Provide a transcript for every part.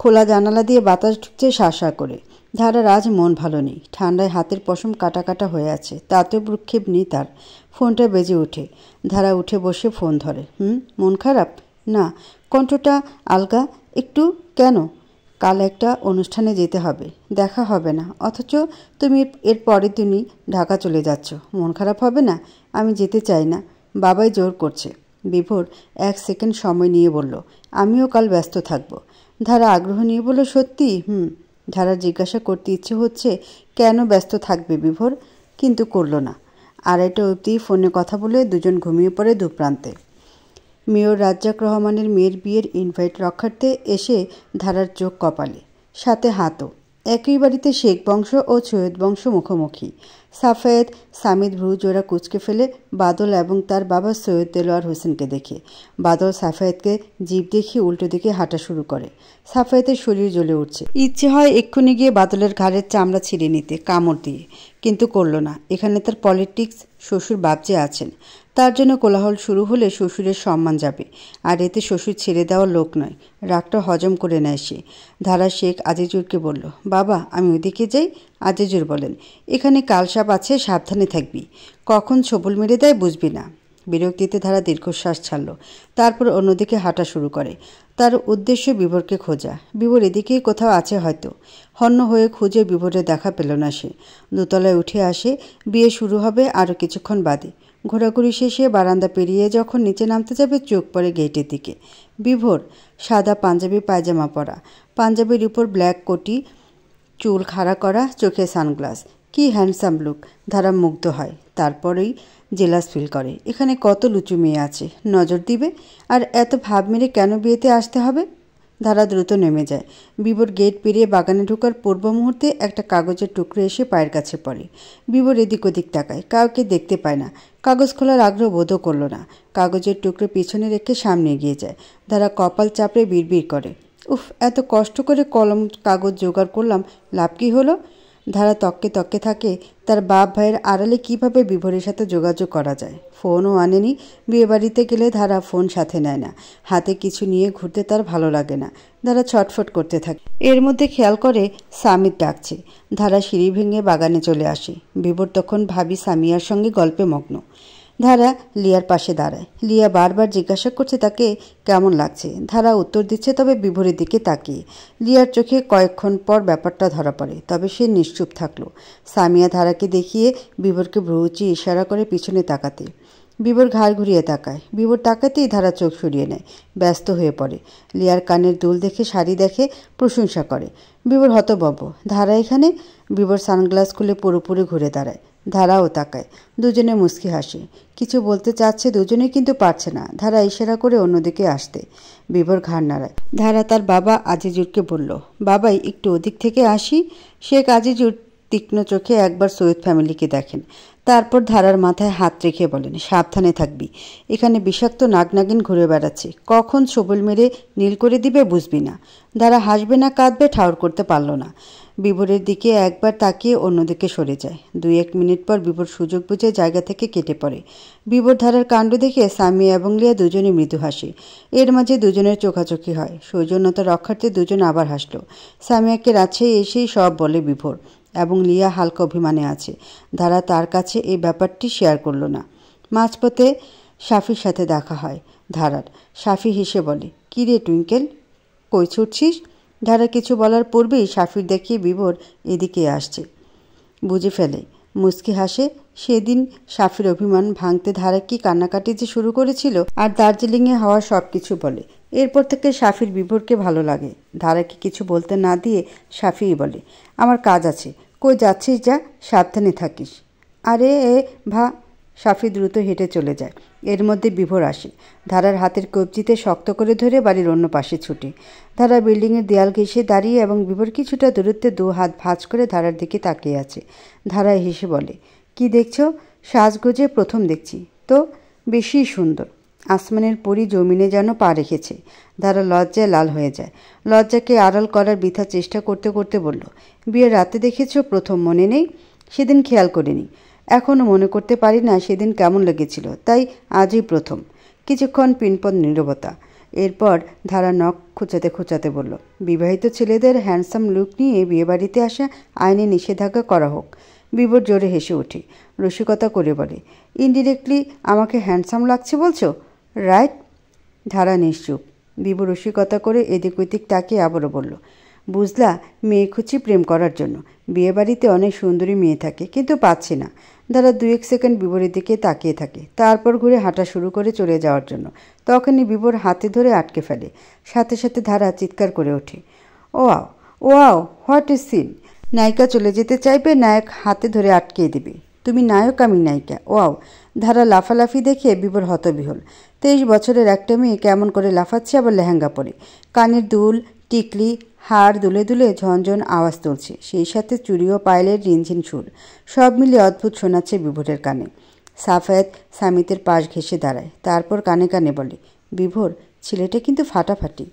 খোলা জানালা দিয়ে বাতাস ঢুকছে শাঁ করে। ধারার আজ মন ভালো নেই। ঠান্ডায় হাতের পশম কাটা কাটা হয়ে আছে, তাতেও ভ্রুক্ষেপ নেই তার। ফোনটা বেজে ওঠে। ধারা উঠে বসে ফোন ধরে। মন খারাপ? না। কণ্ঠটা আলগা একটু। কেন? কাল একটা অনুষ্ঠানে যেতে হবে, দেখা হবে না, অথচ তুমি এর পরের দিনই ঢাকা চলে যাচ্ছ। মন খারাপ হবে না? আমি যেতে চাই না, বাবাই জোর করছে। বিভোর 1 সেকেন্ড সময় নিয়ে বলল, আমিও কাল ব্যস্ত থাকব। ধারা আগ্রহ নিয়ে বলল, সত্যি? ধারা জিজ্ঞাসা করতে ইচ্ছে হচ্ছে কেন ব্যস্ত থাকবে বিভোর, কিন্তু করল না। 2:30 অবধি ফোনে কথা বলে দুজন ঘুমিয়ে পড়ে দুপ্রান্তে। মেয়র রাজ্জাক রহমানের মেয়ের বিয়ের ইনভাইট রক্ষার্থে এসে ধারার চোখ কপালে, সাথে হাতও। একই বাড়িতে শেখ বংশ ও সৈয়দ বংশ মুখোমুখি। সাফায়েত সামিদ ভ্রু জোড়া কুঁচকে ফেলে বাদল এবং তার বাবা সৈয়দ দেলোয়ার হোসেনকে দেখে। বাদল সাফায়েতকে জিভ দেখিয়ে উল্টো দিকে হাঁটা শুরু করে। সাফায়েতের শরীর জ্বলে উঠছে। ইচ্ছে হয় এক্ষুনি গিয়ে বাদলের ঘাড়ের চামড়া ছিঁড়ে নিতে কামড় দিয়ে, কিন্তু করল না। এখানে তার পলিটিক্স, শ্বশুর বাপজে আছেন। তার জন্য কোলাহল শুরু হলে শ্বশুরের সম্মান যাবে, আর এতে শ্বশুর ছেড়ে দেওয়ার লোক নয়। রাগটা হজম করে নেয় সে। ধারা শেখ আজিজুরকে বলল, বাবা আমি ওইদিকে যাই? আজিজুর বলেন, এখানে কালসাপ আছে, সাবধানে থাকবি, কখন ছবল মেরে দেয় বুঝবি না। বিরক্তিতে ধারা দীর্ঘশ্বাস ছাড়ল। তারপর অন্যদিকে হাঁটা শুরু করে। তার উদ্দেশ্য বিভোরকে খোঁজা। বিভোর এদিকেই কোথাও আছে হয়তো। হন্য হয়ে খুঁজে বিভোরের দেখা পেল না সে। দোতলায় উঠে আসে। বিয়ে শুরু হবে আরও কিছুক্ষণ বাদে। ঘোরাঘুরি শেষে বারান্দা পেরিয়ে যখন নিচে নামতে যাবে চোখ পড়ে গেটের দিকে। বিভোর সাদা পাঞ্জাবি পায়জামা পরা, পাঞ্জাবির উপর ব্ল্যাক কোটি, চুল খাড়া করা, চোখে সানগ্লাস। কি হ্যান্ডসাম লুক। ধারা মুগ্ধ হয়। তারপরেই জেলাস ফিল করে। এখানে কত লুচু মেয়ে আছে, নজর দিবে। আর এত ভাব মেরে কেন বিয়েতে আসতে হবে? ধারা দ্রুত নেমে যায়। বিভোর গেট পেরিয়ে বাগানে ঢোকার পূর্ব মুহূর্তে একটা কাগজের টুকরো এসে পায়ের কাছে পড়ে। বিভোর এদিক ওদিক তাকায়, কাউকে দেখতে পায় না। কাগজ খোলার আগ্রহ বোধও করল না। কাগজের টুকরো পিছনে রেখে সামনে এগিয়ে যায়। ধারা কপাল চাপড়ে বিড়বিড় করে, উফ, এত কষ্ট করে কলম কাগজ জোগাড় করলাম, লাভ কী হলো? ধারা তককে তককে থাকে তার বাপ ভাইয়ের আড়ালে কিভাবে বিভোরের সাথে যোগাযোগ করা যায়। ফোনও আনেনি। বিয়েবাড়িতে গেলে ধারা ফোন সাথে নেয় না। হাতে কিছু নিয়ে ঘুরতে তার ভালো লাগে না। ধারা ছটফট করতে থাকে। এর মধ্যে খেয়াল করে সামিদ ডাকছে। ধারা সিঁড়ি ভেঙে বাগানে চলে আসে। বিভোর তখন ভাবি সামিয়ার সঙ্গে গল্পে মগ্ন। ধারা লিয়ার পাশে দাঁড়ায়। লিয়া বারবার জিজ্ঞাসা করছে তাকে কেমন লাগছে। ধারা উত্তর দিচ্ছে, তবে বিভোরের দিকে তাকিয়ে। লিয়ার চোখে কয়েকক্ষণ পর ব্যাপারটা ধরা পড়ে, তবে সে নিশ্চুপ থাকলো। সামিয়া ধারাকে দেখিয়ে বিভোরকে ভ্রুচি ইশারা করে পিছনে তাকাতে। বিভোর ঘাড় ঘুরিয়ে তাকায়। বিভোর তাকাতেই ধারা চোখ সরিয়ে নেয়, ব্যস্ত হয়ে পড়ে। লিয়ার কানের দুল দেখে, শাড়ি দেখে, প্রশংসা করে। বিভোর হতবম্ব। ধারা এখানে? বিভোর সানগ্লাস খুলে পুরোপুরি ঘুরে দাঁড়ায়। ধারাও তাকায়। দুজনে মুচকি হাসে। কিছু বলতে চাচ্ছে দুজনে, কিন্তু পারছে না। ধারা ইশারা করে অন্যদিকে আসতে। বিভোর ঘাড় নাড়ায়। ধারা তার বাবা আজিজুরকে বলল, বাবাই একটু ওদিক থেকে আসি। শেখ আজিজুর তীক্ষ্ণ চোখে একবার সৈয়দ ফ্যামিলিকে দেখেন, তারপর ধারার মাথায় হাত রেখে বলেন, সাবধানে থাকবি, এখানে বিষাক্ত নাগনাগিন ঘুরে বেড়াচ্ছে, কখন ছবল মেরে নীল করে দিবে বুঝবি না। ধারা হাসবে না কাঁদবে ঠাউর করতে পারল না। বিভোরের দিকে একবার তাকিয়ে অন্যদিকে সরে যায়। 2-1 মিনিট পর বিভোর সুযোগ বুঝে জায়গা থেকে কেটে পড়ে। বিভোর ধারার কাণ্ড দেখে সামিয়া এবং লিয়া দুজনে মৃদু হাসে। এর মাঝে দুজনের চোখাচোখি হয়। সৌজন্যতা রক্ষার্থে দুজন আবার হাসল। সামিয়াকে রাছে এসেই সব বলে বিভোর, এবং লিয়া হালকা অভিমানে আছে। ধারা তার কাছে এই ব্যাপারটি শেয়ার করল না। মাঝপথে শাফির সাথে দেখা হয় ধারার। শাফি হেসে বলে, কী রে টুইঙ্কেল, কই ছুটছিস? ধারা কিছু বলার পূর্বেই শাফির দেখিয়ে বিভোর এদিকে আসছে বুঝে ফেলে। মুচকি হাসে। সেদিন শাফির অভিমান ভাঙতে ধারা কি কান্নাকাটি যে শুরু করেছিল, আর দার্জিলিংয়ে হওয়া সব কিছু বলে। এরপর থেকে শাফির বিভোরকে ভালো লাগে। ধারাকে কিছু বলতে না দিয়ে শাফিই বলে, আমার কাজ আছে, কই যাচ্ছিস যা, সাবধানে থাকিস। আরে ভা। শাফি দ্রুত হেঁটে চলে যায়। এর মধ্যে বিভোর আসে। ধারার হাতের কবজিতে শক্ত করে ধরে বাড়ির অন্য পাশে ছুটে। ধারা বিল্ডিংয়ের দেয়াল ঘেঁষে দাঁড়িয়ে এবং বিভোর কিছুটা দূরত্বে 2 হাত ভাঁজ করে ধারার দিকে তাকিয়ে আছে। ধারা হেসে বলে, কি দেখছ? সাজগোজে প্রথম দেখছি তো, বেশি সুন্দর। আসমানের পরি জমিনে যেন পা রেখেছে। ধারা লজ্জায় লাল হয়ে যায়। লজ্জাকে আড়াল করার বৃথা চেষ্টা করতে করতে বলল, বিয়ের রাতে দেখেছ প্রথম, মনে নেই? সেদিন খেয়াল করিনি, এখনও মনে করতে পারি না সেদিন কেমন লেগেছিল, তাই আজই প্রথম। কিছুক্ষণ পিনপদ নীরবতা। এরপর ধারা নখ খোঁচাতে খোঁচাতে বলল, বিবাহিত ছেলেদের হ্যান্ডসাম লুক নিয়ে বিয়েবাড়িতে আসা আইনে নিষেধাজ্ঞা করা হোক। বিভোর জোরে হেসে ওঠে, রসিকতা করে বলে, ইনডিরেক্টলি আমাকে হ্যান্ডসাম লাগছে বলছো, রাইট? ধারা নিশ্চুপ। বিভোর রসিকতা করে এদিক ওদিক তাকিয়ে আবারও বলল, বুঝলা, মেয়ে খুঁজছি প্রেম করার জন্য। বিয়েবাড়িতে অনেক সুন্দরী মেয়ে থাকে, কিন্তু পাচ্ছি না। ধারা 2-1 সেকেন্ড বিভোরের দিকে তাকিয়ে থাকে, তারপর ঘুরে হাঁটা শুরু করে চলে যাওয়ার জন্য। তখনই বিভোর হাতে ধরে আটকে ফেলে। সাথে সাথে ধারা চিৎকার করে ওঠে, wow wow, what is seen! নায়িকা চলে যেতে চাইবে, নায়ক হাতে ধরে আটকিয়ে দিবে। তুমি নায়ক, আমি নায়িকা, ওয়াও! ধারা লাফালাফি দেখে বিভোর হতবিহল। 23 বছরের একটা মেয়ে কেমন করে লাফাচ্ছে, আবার লেহেঙ্গা পরে। কানের দুল, টিকলি, হাড় দুলে দুলে ঝনঝন আওয়াজ তুলছে, সেই সাথে চুরি ও পায়েলের রিনঝিন সুর। সব মিলিয়ে অদ্ভুত শোনাচ্ছে বিভোরের কানে। সাফায়েত সামিতের পাশ ঘেঁষে দাঁড়ায়, তারপর কানে কানে বলে, বিভোর, ছেলেটা কিন্তু ফাটাফাটি।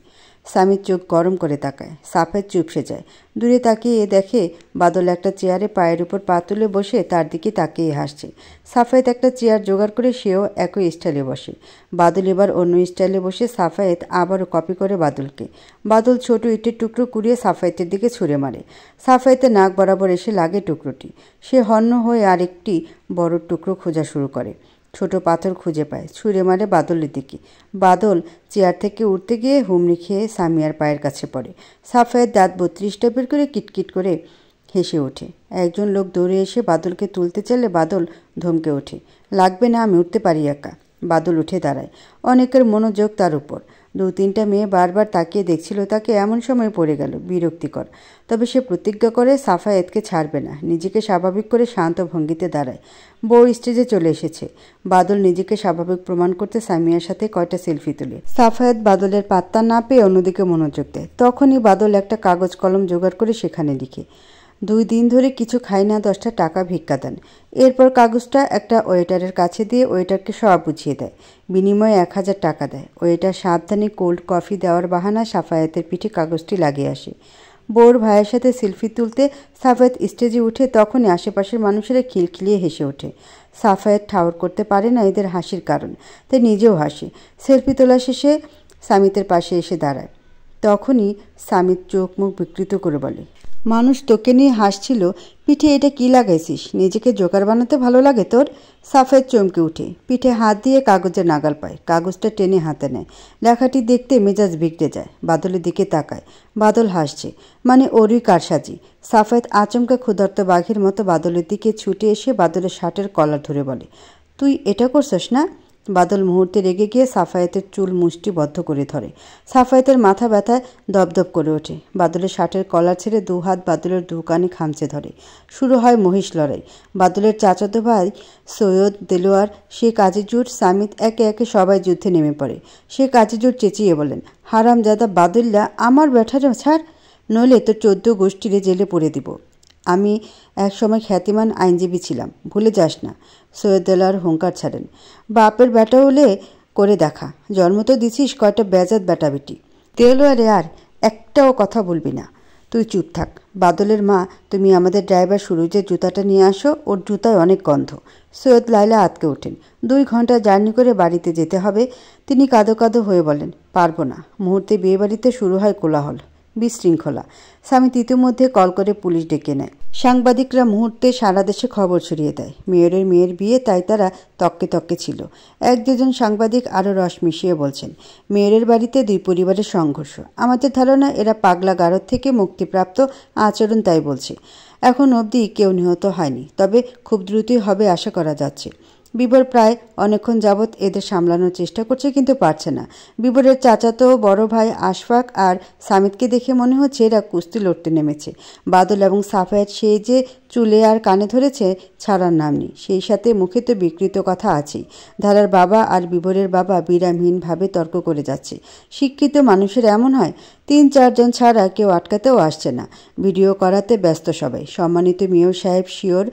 সামিত চোখ গরম করে তাকায়। সাফায়েত চুপসে যায়। দূরে তাকিয়ে দেখে বাদল একটা চেয়ারে পায়ের উপর পা তুলে বসে তার দিকে তাকিয়ে হাসছে। সাফায়েত একটা চেয়ার জোগাড় করে সেও একই স্টাইলে বসে। বাদল এবার অন্য স্টাইলে বসে সাফায়েত আবারও কপি করে বাদলকে। বাদল ছোট ইটের টুকরো কুড়িয়ে সাফায়েতের দিকে ছুঁড়ে মারে। সাফায়েতের নাক বরাবর এসে লাগে টুকরোটি। সে হন্য হয়ে আরেকটি বড় টুকরো খোঁজা শুরু করে। ছোট পাথর খুঁজে পায়, ছুঁড়ে মারে বাদলের দিকে। বাদল চেয়ার থেকে উঠতে গিয়ে হুমড়ি খেয়ে সামিয়ার পায়ের কাছে পড়ে। সাফায়েত দাঁত 32টা বের করে কিটকিট করে হেসে ওঠে। একজন লোক দৌড়ে এসে বাদলকে তুলতে চাইলে বাদল ধমকে ওঠে, লাগবে না, আমি উঠতে পারি একা। বাদল উঠে দাঁড়ায়। অনেকের মনোযোগ তার উপর। 2-3টা মেয়ে বারবার তাকিয়ে দেখছিল তাকে। এমন সময় পড়ে গেল, বিরক্তিকর। তবে সে প্রতিজ্ঞা করে সাফায়েতকে ছাড়বে না। নিজেকে স্বাভাবিক করে শান্ত ভঙ্গিতে দাঁড়ায়। বউ স্টেজে চলে এসেছে। বাদল নিজেকে স্বাভাবিক প্রমাণ করতে সামিয়ার সাথে কয়টা সেলফি তুলে। সাফায়েত বাদলের পাত্তা না পেয়ে অন্যদিকে মনোযোগ দেয়। তখনই বাদল একটা কাগজ কলম জোগাড় করে সেখানে লিখে, 2 দিন ধরে কিছু খাই না, 10টা টাকা ভিক্ষা দেন। এরপর কাগজটা একটা ওয়েটারের কাছে দিয়ে ওয়েটারকে সব বুঝিয়ে দেয়। বিনিময়ে 1000 টাকা দেয়। ওয়েটার সাবধানে কোল্ড কফি দেওয়ার বাহানা সাফায়েতের পিঠে কাগজটি লাগিয়ে আসে। বউর ভাইয়ের সাথে সেলফি তুলতে সাফায়েত স্টেজে উঠে তখনই আশেপাশের মানুষেরা খিলখিলিয়ে হেসে ওঠে। সাফায়েত ঠাউর করতে পারে না এদের হাসির কারণ, তাই নিজেও হাসে। সেলফি তোলা শেষে সামিতের পাশে এসে দাঁড়ায়। তখনই সামিত চোখ মুখ বিকৃত করে বলে, মানুষ তোকে নিয়ে হাসছিল, পিঠে এটা কি লাগাইছিস? নিজেকে জোকার বানাতে ভালো লাগে তোর? সাফায়েত চমকে উঠে, পিঠে হাত দিয়ে কাগজের নাগাল পায়। কাগজটা টেনে হাতে নেয়। লেখাটি দেখতে মেজাজ বিগড়ে যায়। বাদলের দিকে তাকায়। বাদল হাসছে, মানে ওরই কারসাজি। সাফায়েত আচমকা ক্ষুধার্ত বাঘের মতো বাদলের দিকে ছুটে এসে বাদলের শার্টের কলার ধরে বলে, তুই এটা করছস না? বাদল মুহূর্তে রেগে গিয়ে সাফায়েতের চুল মুষ্টিবদ্ধ করে ধরে। সাফায়েতের মাথা ব্যথায় দপদপ করে ওঠে। বাদলের শার্টের কলার ছেড়ে 2 হাত বাদলের 2 কানে খামচে ধরে। শুরু হয় মহিষ লড়াই। বাদলের চাচাতো ভাই সৈয়দ, দেলোয়ার, শেখ আজিজুর, সামিত একে একে সবাই যুদ্ধে নেমে পড়ে। শেখ আজিজুর চেঁচিয়ে বলেন, হারামজাদা বাদুল্লা, আমার ব্যাটারে ছাড়, নইলে তোর 14 গোষ্ঠীরে জেলে পড়ে দিব। আমি একসময় খ্যাতিমান আইনজীবী ছিলাম, ভুলে যাস না। সৈয়দ দেলোয়ার হুঙ্কার ছাড়েন, বাপের বেটা হলে করে দেখা, জন্ম তো দিছিস কয়টা বেজাত বেটা বেটি। দেলোয়ারে আর একটাও কথা বলবি না, তুই চুপ থাক। বাদলের মা, তুমি আমাদের ড্রাইভার সুরুজের জুতাটা নিয়ে আসো, ওর জুতায় অনেক গন্ধ। সৈয়দ লাইলা আটকে ওঠেন। 2 ঘন্টা জার্নি করে বাড়িতে যেতে হবে। তিনি কাঁদো কাঁদো হয়ে বলেন, পারবো না। মুহূর্তে বিয়েবাড়িতে শুরু হয় কোলাহল, বিশৃঙ্খলা। সামিত ইতিমধ্যে কল করে পুলিশ ডেকে নেয়। সাংবাদিকরা মুহূর্তে সারা দেশে খবর ছড়িয়ে দেয়। মেয়রের মেয়ের বিয়ে, তাই তারা তককে তককে ছিল। 1-2 জন সাংবাদিক আরও রস মিশিয়ে বলছেন, মেয়রের বাড়িতে 2 পরিবারের সংঘর্ষ। আমাদের ধারণা এরা পাগলা গারদ থেকে মুক্তিপ্রাপ্ত আচরণ, তাই বলছে। এখন অবধি কেউ নিহত হয়নি, তবে খুব দ্রুতই হবে আশা করা যাচ্ছে। বিবর প্রায় অনেকক্ষণ যাবৎ এদের সামলানোর চেষ্টা করছে, কিন্তু পারছে না। বিবরের চাচাতো বড় ভাই আশফাক আর সামিতকে দেখে মনে হচ্ছে এরা কুস্তি লড়তে নেমেছে। বাদল এবং সাফায়েত সে যে চুলে আর কানে ধরেছে, ছাড়ার নাম নেই। সেই সাথে মুখে তো বিকৃত কথা আছেই। ধারার বাবা আর বিবরের বাবা বিরামহীনভাবে তর্ক করে যাচ্ছে। শিক্ষিত মানুষের এমন হয়, 3-4 জন ছাড়া কেউ আটকাতেও আসছে না। ভিডিও করাতে ব্যস্ত সবাই। সম্মানিত মেয়র সাহেব শিওর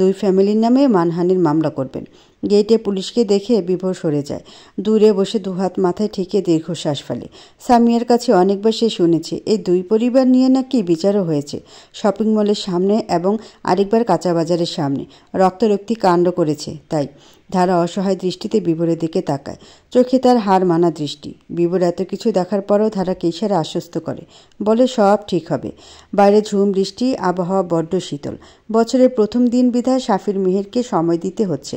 2 ফ্যামিলির নামে মানহানির মামলা করবেন। গেটে পুলিশকে দেখে বিভোর সরে যায়। দূরে বসে 2 হাত মাথায় ঠেকিয়ে দীর্ঘশ্বাস ফেলে। সামিয়ার কাছে অনেকবার সে শুনেছে এই 2 পরিবার নিয়ে নাকি বিচারও হয়েছে, শপিং মলের সামনে এবং আরেকবার কাঁচা বাজারের সামনে। রক্তারক্তি কাণ্ড করেছে, তাই ধারা অসহায় দৃষ্টিতে বিভোরের দিকে তাকায়। চোখে তার হার মানা দৃষ্টি। বিভোর এত কিছু দেখার পরও ধারাকে ইশারা আশ্বস্ত করে, বলে সব ঠিক হবে। বাইরে ঝুম বৃষ্টি, আবহাওয়া বড্ড শীতল। বছরের প্রথম দিন বিধায় সাফির মিহিরকে সময় দিতে হচ্ছে।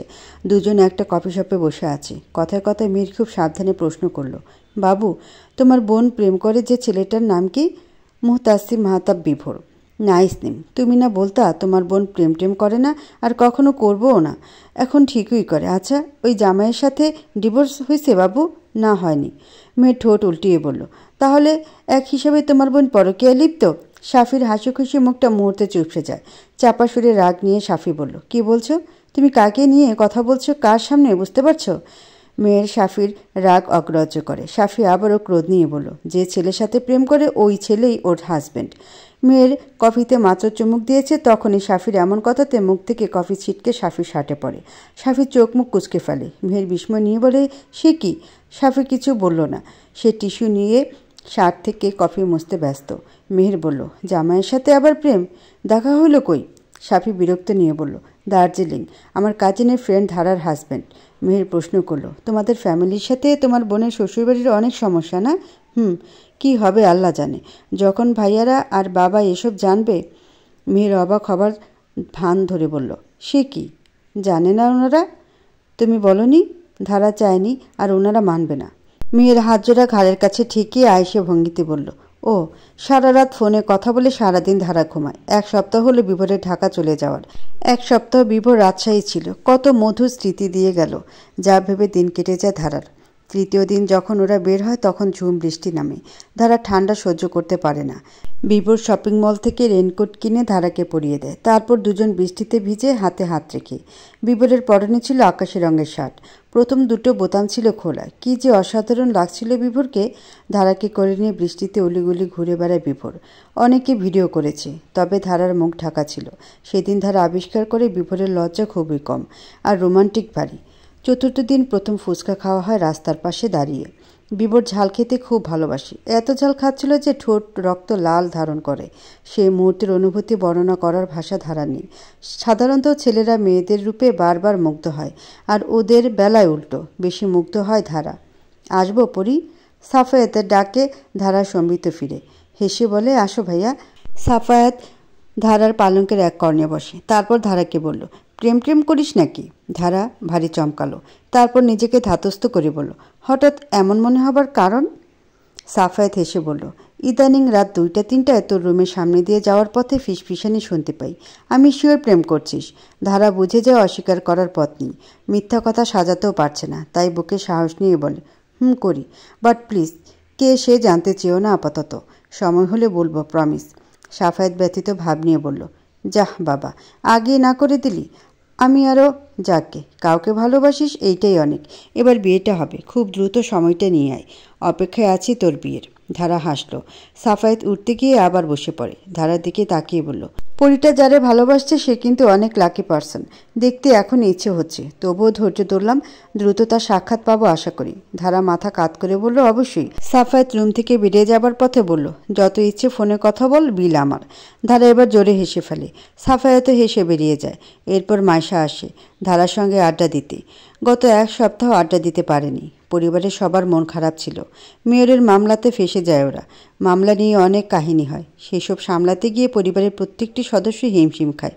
দুজন একটা কফি শপে বসে আছে। কথায় কথায় মিহির খুব সাবধানে প্রশ্ন করল, বাবু, তোমার বোন প্রেম করে যে ছেলেটার নাম কি? মুহতাসিম মাহতাব বিভোর। Nice name. তুমি না বলতা তোমার বোন প্রেম টেম করে না, আর কখনো করবও না। এখন ঠিকই করে। আচ্ছা, ওই জামাইয়ের সাথে ডিভোর্স হয়েছে বাবু? না, হয়নি। মেয়ের ঠোঁট উল্টিয়ে বলল, তাহলে এক হিসাবে তোমার বোন পরকীয়ায় লিপ্ত? সাফির হাসি খুশি মুখটা মুহূর্তে চুপসে যায়। চাপা সুরে রাগ নিয়ে সাফি বলল, কি বলছো? তুমি কাকে নিয়ে কথা বলছো? কার সামনে, বুঝতে পারছো? মেয়ের সাফির রাগ অগ্রাহ্য করে। সাফি আবারও ক্রোধ নিয়ে বলল, যে ছেলের সাথে প্রেম করে ওই ছেলেই ওর হাজব্যান্ড। মেয়ের কফিতে মাত্র চুমুক দিয়েছে, তখনই সাফির এমন কথাতে মুখ থেকে কফি ছিটকে সাফির শার্টে পড়ে। সাফির চোখ মুখ কুঁচকে ফেলে। মেয়ের বিস্ময় নিয়ে বলে, সে কি? সাফি কিছু বলল না। সে টিস্যু নিয়ে শার্ট থেকে কফি মুছতে ব্যস্ত। মেহের বলল, জামাইয়ের সাথে আবার প্রেম? দেখা হইল কই? সাফি বিরক্ত নিয়ে বলল, দার্জিলিং, আমার কাজিনের ফ্রেন্ড ধারার হাজব্যান্ড। মেহের প্রশ্ন করল, তোমাদের ফ্যামিলির সাথে তোমার বোনের শ্বশুরবাড়ির অনেক সমস্যা না? কি হবে আল্লাহ জানে। যখন ভাইয়ারা আর বাবা এসব জানবে। মেহের অবাক হবার ভান ধরে বলল, সে কি? জানে না ওনারা? তুমি বলনি? ধারা চায়নি, আর ওনারা মানবে না। মেয়ের হাত জোড়া ঘাড়ের কাছে ঠিকই আয়েসে ভঙ্গিতে বলল, ও, সারা রাত ফোনে কথা বলে সারাদিন ধারা ঘুমায়। এক সপ্তাহ হলো বিভোরের ঢাকা চলে যাওয়ার। এক সপ্তাহ বিভোর রাজশাহী ছিল। কত মধুর স্মৃতি দিয়ে গেল, যা ভেবে দিন কেটে যায় ধারার। তৃতীয় দিন যখন ওরা বের হয় তখন ঝুম বৃষ্টি নামে। ধারা ঠান্ডা সহ্য করতে পারে না। বিভোর শপিং মল থেকে রেনকোট কিনে ধারাকে পরিয়ে দেয়। তারপর দুজন বৃষ্টিতে ভিজে হাতে হাত রেখে। বিভোরের পরনে ছিল আকাশি রঙের শার্ট। প্রথম দুটো বোতাম ছিল খোলা। কি যে অসাধারণ লাগছিল বিভোরকে। ধারাকে করে নিয়ে বৃষ্টিতে অলিগলি ঘুরে বেড়ায় বিভোর। অনেকে ভিডিও করেছে, তবে ধারার মুখ ঢাকা ছিল। সেদিন ধারা আবিষ্কার করে বিভোরের লজ্জা খুবই কম, আর রোমান্টিক ভারী। চতুর্থ দিন প্রথম ফুচকা খাওয়া হয় রাস্তার পাশে দাঁড়িয়ে। বিভোর ঝাল খেতে খুব ভালোবাসে। এত ঝাল খাচ্ছিল যে ঠোঁট রক্ত লাল ধারণ করে। সেই মুহূর্তের অনুভূতি বর্ণনা করার ভাষা ধারা নেই। সাধারণত ছেলেরা মেয়েদের রূপে বারবার মুগ্ধ হয়, আর ওদের বেলায় উল্টো, বেশি মুগ্ধ হয় ধারা। আসবো পরি? সাফায়েতের ডাকে ধারা সম্বিত ফিরে হেসে বলে, আসো ভাইয়া। সাফায়েত ধারার পালঙ্কের এক কর্ণে বসে। তারপর ধারাকে বলল, প্রেম প্রেম করিস নাকি? ধারা ভারী চমকালো। তারপর নিজেকে ধাতস্থ করে বলল, হঠাৎ এমন মনে হবার কারণ? সাফায়েত হেসে বলল, ইদানিং রাত 2টা-3টায় তোর রুমের সামনে দিয়ে যাওয়ার পথে ফিসফিসানি শুনতে পাই। আমি শিওর প্রেম করছিস। ধারা বুঝে যায় অস্বীকার করার পথ নেই। মিথ্যা কথা সাজাতেও পারছে না, তাই বুকে সাহস নিয়ে বলে, করি, বাট প্লিজ, কে সে জানতে চেয়েও না আপাতত। সময় হলে বলবো, প্রমিস। সাফায়েত ব্যথিত ভাব নিয়ে বলল, যাহ বাবা, আগে না করে দিলি। আমি আরও যাকে কাউকে ভালোবাসিস, এইটাই অনেক। এবার বিয়েটা হবে, খুব দ্রুত সময়টা নিয়ে আয়। অপেক্ষায় আছি তোর বিয়ের। ধারা হাসল। সাফায়েত উঠতে গিয়ে আবার বসে পড়ে। ধারার দিকে তাকিয়ে বলল, পরিটা যারে ভালোবাসছে সে কিন্তু অনেক লাকি পারসন। দেখতে এখন ইচ্ছে হচ্ছে, তবুও ধৈর্য ধরলাম। দ্রুত তার সাক্ষাৎ পাবো আশা করি। ধারা মাথা কাত করে বলল, অবশ্যই। সাফায়েত রুম থেকে বেরিয়ে যাবার পথে বলল, যত ইচ্ছে ফোনে কথা বল, বিল আমার। ধারা এবার জোরে হেসে ফেলে। সাফায়েতও হেসে বেরিয়ে যায়। এরপর মাইশা আসে ধারার সঙ্গে আড্ডা দিতে। গত এক সপ্তাহ আড্ডা দিতে পারেনি। পরিবারের সবার মন খারাপ ছিল। মেয়রের মামলাতে ফেসে যায় ওরা। মামলা নিয়ে অনেক কাহিনী হয়। সেসব সামলাতে গিয়ে পরিবারের প্রত্যেকটি সদস্য হিমশিম খায়।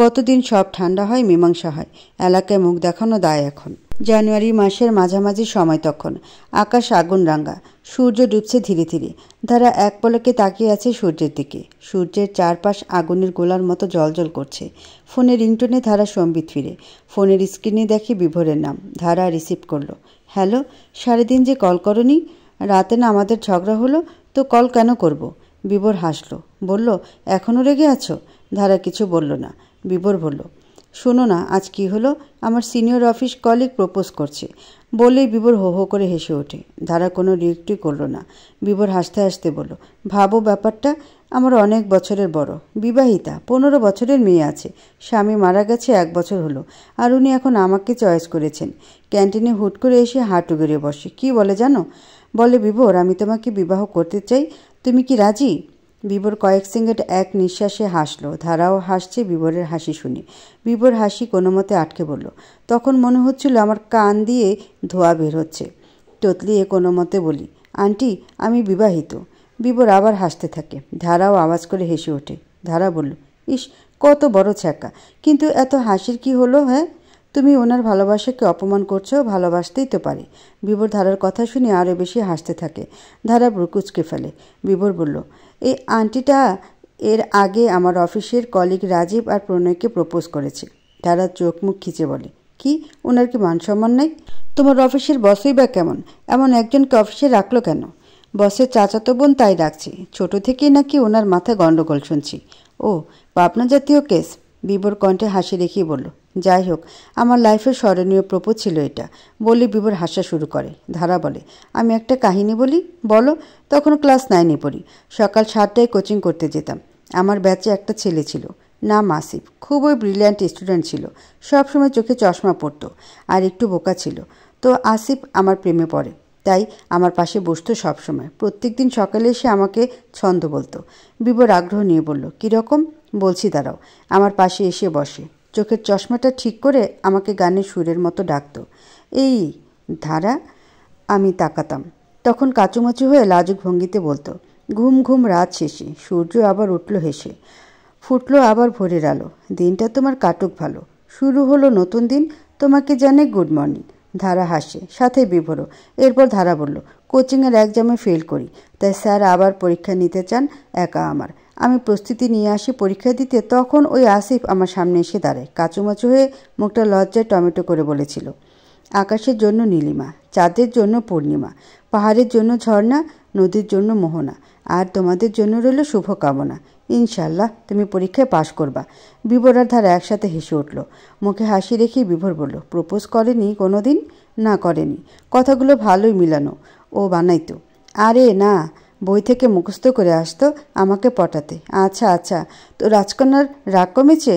গতদিন সব ঠান্ডা হয়, মীমাংসা হয়। এলাকায় মুখ দেখানো দায় এখন। জানুয়ারি মাসের মাঝামাঝি সময় তখন। আকাশ আগুন রাঙা। সূর্য ডুবছে ধীরে ধীরে। ধারা এক পলকে তাকিয়ে আছে সূর্যের দিকে। সূর্যের চারপাশ আগুনের গোলার মতো জ্বলজ্বল করছে। ফোনে রিংটোনে ধারা সম্বিত ফিরে। ফোনের স্ক্রিনে দেখে বিভোরের নাম। ধারা রিসিভ করলো। হ্যালো, সারাদিন যে কল করনি? রাতে না আমাদের ঝগড়া হলো, তো কল কেন করব? বিভোর হাসলো। বলল, এখনও রেগে আছো? ধারা কিছু বলল না। বিভোর বলল, শোনো না, আজ কি হলো? আমার সিনিয়র অফিস কলিগ প্রপোজ করছে। বলেই বিভোর হো হো করে হেসে ওঠে। ধারা কোনো রিয়েক্টই করলো না। বিভোর হাসতে হাসতে বলল, ভাবো ব্যাপারটা। আমার অনেক বছরের বড়, বিবাহিতা, 15 বছরের মেয়ে আছে। স্বামী মারা গেছে 1 বছর হলো, আর উনি এখন আমাকে চয়েস করেছেন। ক্যান্টিনে হুট করে এসে হাঁটু গেড়ে বসে। কি বলে জানো? বলে, বিভোর, আমি তোমাকে বিবাহ করতে চাই, তুমি কি রাজি? বিভোর কয়েক সেকেন্ড এক নিঃশ্বাসে হাসল। ধারাও হাসছে বিভোরের হাসি শুনে। বিভোর হাসি কোনো মতে আটকে বলল, তখন মনে হচ্ছিল আমার কান দিয়ে ধোঁয়া বের হচ্ছে। তোতলিয়ে কোনো মতে বলি, আন্টি আমি বিবাহিত। বিভোর আবার হাসতে থাকে। ধারাও আওয়াজ করে হেসে ওঠে। ধারা বলল, ইস কত বড় ছ্যাঁকা, কিন্তু এত হাসির কি হলো? হ্যাঁ, তুমি ওনার ভালোবাসাকে অপমান করছো, ভালোবাসতেই তো পারে। বিভোর ধারার কথা শুনে আরও বেশি হাসতে থাকে। ধারা ব্রুকুচকে ফেলে। বিভোর বলল, এই আন্টিটা এর আগে আমার অফিসের কলিগ রাজীব আর প্রণয়কে প্রপোজ করেছে। ধারা চোখ মুখ খিচে বলে, কি ওনার কি মান সম্মান নেই? তোমার অফিসের বসই বা কেমন, এমন একজনকে অফিসে রাখলো কেন? বসের চাচাতো বোন তাই ডাকছি। ছোট থেকেই নাকি ওনার মাথায় গণ্ডগোল শুনছি। ও পাবনা জাতীয় কেস? বিভোর কণ্ঠে হাসি রেখেই বলল, যাই হোক আমার লাইফের স্মরণীয় প্রপোজ ছিল এটা। বলি বিভোর হাসা শুরু করে। ধারা বলে, আমি একটা কাহিনী বলি। বলো। তখন ক্লাস 9-এ পড়ি। সকাল 7টায় কোচিং করতে যেতাম। আমার ব্যাচে একটা ছেলে ছিল, নাম আসিফ। খুবই ব্রিলিয়ান্ট স্টুডেন্ট ছিল, সবসময় চোখে চশমা পরতো আর একটু বোকা ছিল। তো আসিফ আমার প্রেমে পড়ে, তাই আমার পাশে বসতো সবসময়। প্রত্যেক দিন সকালে এসে আমাকে ছন্দ বলতো। বিভোর আগ্রহ নিয়ে বলল, কীরকম? বলছি দাঁড়াও। আমার পাশে এসে বসে, চোখের চশমাটা ঠিক করে আমাকে গানের সুরের মতো ডাকতো, এই ধারা। আমি তাকাতাম। তখন কাচুমাচু হয়ে লাজুক ভঙ্গিতে বলতো, ঘুম ঘুম রাত শেষে সূর্য আবার উঠল হেসে, ফুটলো আবার ভোরের আলো, দিনটা তোমার কাটুক ভালো, শুরু হলো নতুন দিন, তোমাকে জানে গুড মর্নিং। ধারা হাসে, সাথে বিভোরও। এরপর ধারা বলল, কোচিংয়ের এক্সামে ফেল করি, তাই স্যার আবার পরীক্ষা নিতে চান একা আমার। আমি প্রস্তুতি নিয়ে আসি পরীক্ষা দিতে, তখন ওই আসিফ আমার সামনে এসে দাঁড়ায়। কাচুমাচু হয়ে মুখটা লজ্জায় টমেটো করে বলেছিল, আকাশের জন্য নীলিমা, চাঁদের জন্য পূর্ণিমা, পাহাড়ের জন্য ঝর্ণা, নদীর জন্য মোহনা, আর তোমাদের জন্য রইল শুভকামনা। ইনশাল্লাহ তুমি পরীক্ষায় পাশ করবা। বিভোর আর ধারা একসাথে হেসে উঠল। মুখে হাসি রেখেই বিভোর বলল, প্রপোজ করেনি কোনো দিন? না করেনি। কথাগুলো ভালোই মিলানো, ও বানাইতো। আরে না, বই থেকে মুখস্থ করে আসতো আমাকে পটাতে। আচ্ছা আচ্ছা, তো রাজকন্যার রাগ কমেছে?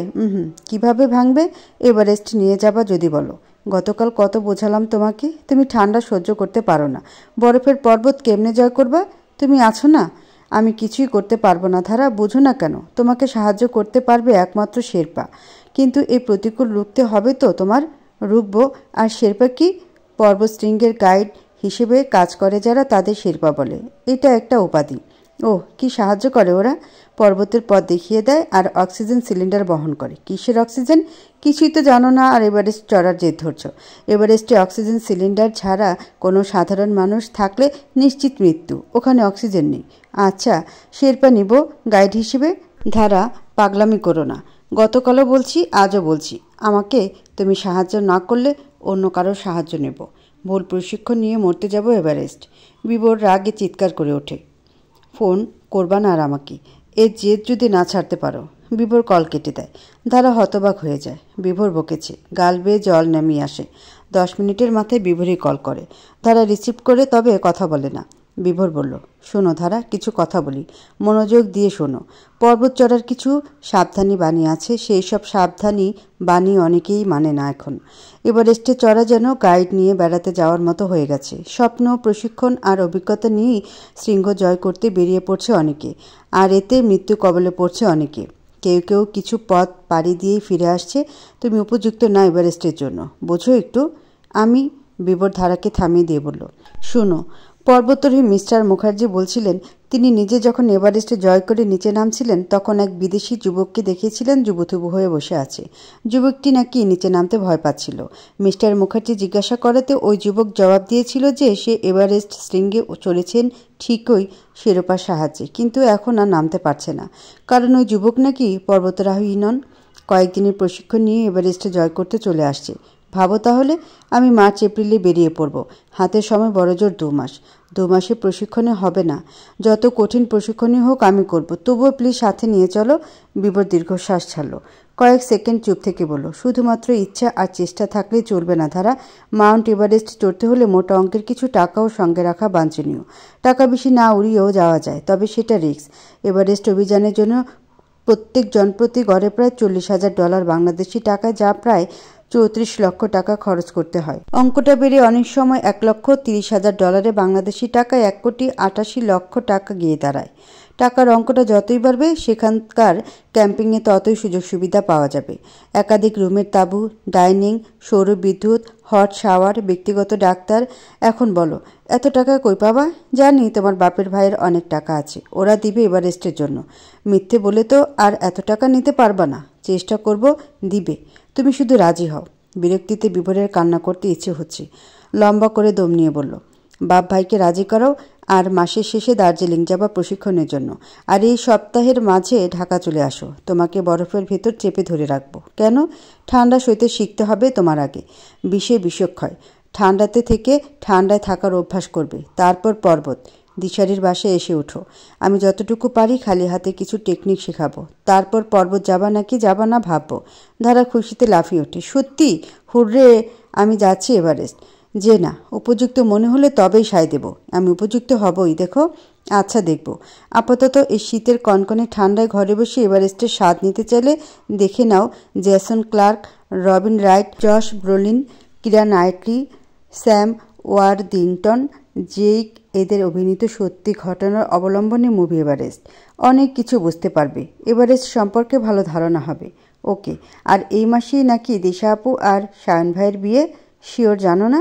কীভাবে ভাঙবে? এভারেস্ট নিয়ে যাবা যদি বলো। গতকাল কত বোঝালাম তোমাকে, তুমি ঠান্ডা সহ্য করতে পারো না। বরফের পর্বত কেমনে জয় করবা? তুমি আছো না। আমি কিছুই করতে পারবো না ধারা, বুঝো না কেন? তোমাকে সাহায্য করতে পারবে একমাত্র শেরপা। কিন্তু এই প্রতিকূল রুখতে হবে তো তোমার। রুখবো। আর শেরপা কি? পর্বত শৃঙ্গের গাইড হিসেবে কাজ করে যারা, তাদের শেরপা বলে। এটা একটা উপাধি। ও কি সাহায্য করে ওরা? পর্বতের পথ দেখিয়ে দেয় আর অক্সিজেন সিলিন্ডার বহন করে। কিসের অক্সিজেন? কিছুই তো জানো না আর এভারেস্ট চড়ার জেদ ধরছ। এভারেস্টে অক্সিজেন সিলিন্ডার ছাড়া কোনো সাধারণ মানুষ থাকলে নিশ্চিত মৃত্যু। ওখানে অক্সিজেন নেই। আচ্ছা, শেরপা নিব গাইড হিসেবে। ধারা, পাগলামি করো না। গতকালও বলছি, আজও বলছি, আমাকে তুমি সাহায্য না করলে অন্য কারোর সাহায্য নেব। ভুল প্রশিক্ষণ নিয়ে মরতে যাব এভারেস্ট। বিভোর রাগে চিৎকার করে ওঠে, ফোন করবা না আর আমাকে। এর জেদ যদি না ছাড়তে পারো। বিভোর কল কেটে দেয়। ধারা হতবাক হয়ে যায়। বিভোর বকেছে, গাল বেয়ে জল নামিয়ে আসে। 10 মিনিটের মাথায় বিভোরই কল করে। ধারা রিসিভ করে, তবে কথা বলে না। বিভোর বলল, শোনো ধারা, কিছু কথা বলি, মনোযোগ দিয়ে শোনো। পর্বত চড়ার কিছু সাবধানী বাণী আছে, সেই সব সাবধানী বাণী অনেকেই মানে না এখন। এভারেস্টে চড়া যেন গাইড নিয়ে বেড়াতে যাওয়ার মতো হয়ে গেছে। স্বপ্ন, প্রশিক্ষণ আর অভিজ্ঞতা নিয়েই শৃঙ্গ জয় করতে বেরিয়ে পড়ছে অনেকে, আর এতে মৃত্যু কবলে পড়ছে অনেকে। কেউ কেউ কিছু পথ পাড়ি দিয়েই ফিরে আসছে। তুমি উপযুক্ত না এভারেস্টের জন্য, বোঝো একটু। আমি বিভোর ধারাকে থামিয়ে দিয়ে বলল, শোনো, পর্বতারোহী মিস্টার মুখার্জি বলছিলেন তিনি নিজে যখন এভারেস্টে জয় করে নিচে নামছিলেন তখন এক বিদেশি যুবককে দেখেছিলেন যুবথুবু হয়ে বসে আছে। যুবকটি নাকি নিচে নামতে ভয় পাচ্ছিল। মিস্টার মুখার্জি জিজ্ঞাসা করাতে ওই যুবক জবাব দিয়েছিল যে সে এভারেস্ট শৃঙ্গে চলেছেন ঠিকই শেরপার সাহায্যে, কিন্তু এখন আর নামতে পারছে না, কারণ ওই যুবক নাকি পর্বতারোহী নন, কয়েকদিনের প্রশিক্ষণ নিয়ে এভারেস্টে জয় করতে চলে আসছে। ভাবো তাহলে। আমি মার্চ এপ্রিলে বেরিয়ে পড়ব। হাতের সময় বড়জোর 2 মাস। 2 মাসে প্রশিক্ষণে হবে না। যত কঠিন প্রশিক্ষণই হোক আমি করব, তবুও প্লিজ সাথে নিয়ে চলো। বিভোর দীর্ঘশ্বাস ছাড়ল। কয়েক সেকেন্ড চুপ থেকে বলল, শুধুমাত্র ইচ্ছা আর চেষ্টা থাকলেই চলবে না ধারা। মাউন্ট এভারেস্ট চড়তে হলে মোটা অঙ্কের কিছু টাকাও সঙ্গে রাখা বাঞ্ছনীয়। টাকা বেশি না উড়িয়েও যাওয়া যায়, তবে সেটা রিস্ক। এভারেস্ট অভিযানের জন্য প্রত্যেক জনপ্রতি গড়ে প্রায় $40,000 বাংলাদেশি টাকায়, যা প্রায় 34 লক্ষ টাকা খরচ করতে হয়। অঙ্কটা বেড়ে অনেক সময় $1,30,000 বাংলাদেশি টাকায় 1,88,00,000 টাকা গিয়ে দাঁড়ায়। টাকার অঙ্কটা যতই বাড়বে সেখানকার ক্যাম্পিংয়ে ততই সুযোগ সুবিধা পাওয়া যাবে। একাধিক রুমের তাঁবু, ডাইনিং, সৌর বিদ্যুৎ, হট শাওয়ার, ব্যক্তিগত ডাক্তার। এখন বলো, এত টাকা কই পাবা? জানি তোমার বাপের ভাইয়ের অনেক টাকা আছে, ওরা দিবে এভারেস্টের জন্য। মিথ্যে বলে তো আর এত টাকা নিতে পারবা না। চেষ্টা করব, দিবে। তুমি শুধু রাজি হও। বিরক্তিতে বিভোরের কান্না করতে ইচ্ছে হচ্ছে। লম্বা করে দম নিয়ে বলল, বাপ ভাইকে রাজি করাও, আর মাসের শেষে দার্জিলিং যাবা প্রশিক্ষণের জন্য। আর এই সপ্তাহের মাঝে ঢাকা চলে আসো। তোমাকে বরফের ভেতর চেপে ধরে রাখবো। কেন? ঠান্ডা সইতে শিখতে হবে তোমার আগে। বিষে বিষক্ষয়। ঠান্ডাতে থেকে ঠান্ডায় থাকার অভ্যাস করবে। তারপর পর্বত। দিশারির বাসায় এসে উঠো। আমি যতটুকু পারি খালি হাতে কিছু টেকনিক শেখাবো। তারপর পর্বত যাবা নাকি যাবা না ভাববো। ধারা খুশিতে লাফিয়ে ওঠে। সত্যি? হুররে, আমি যাচ্ছি এভারেস্ট। যে না, উপযুক্ত মনে হলে তবেই সায় দেব। আমি উপযুক্ত হবই, দেখো। আচ্ছা, দেখব। আপাতত এই শীতের কনকনে ঠান্ডায় ঘরে বসে এভারেস্টের স্বাদ নিতে চাইলে দেখে নাও Jason Clarke, Robin Wright, Josh Brolin, Keira Knightley, Sam ওয়ারদিংটন, Jake, এদের অভিনীত সত্যি ঘটনার অবলম্বনে মুভি এভারেস্ট। অনেক কিছু বুঝতে পারবে। এভারেস্ট সম্পর্কে ভালো ধারণা হবে। ওকে। আর এই মাসেই নাকি দিশা আপু আর সায়ন ভাইয়ের বিয়ে। শিওর জানো না?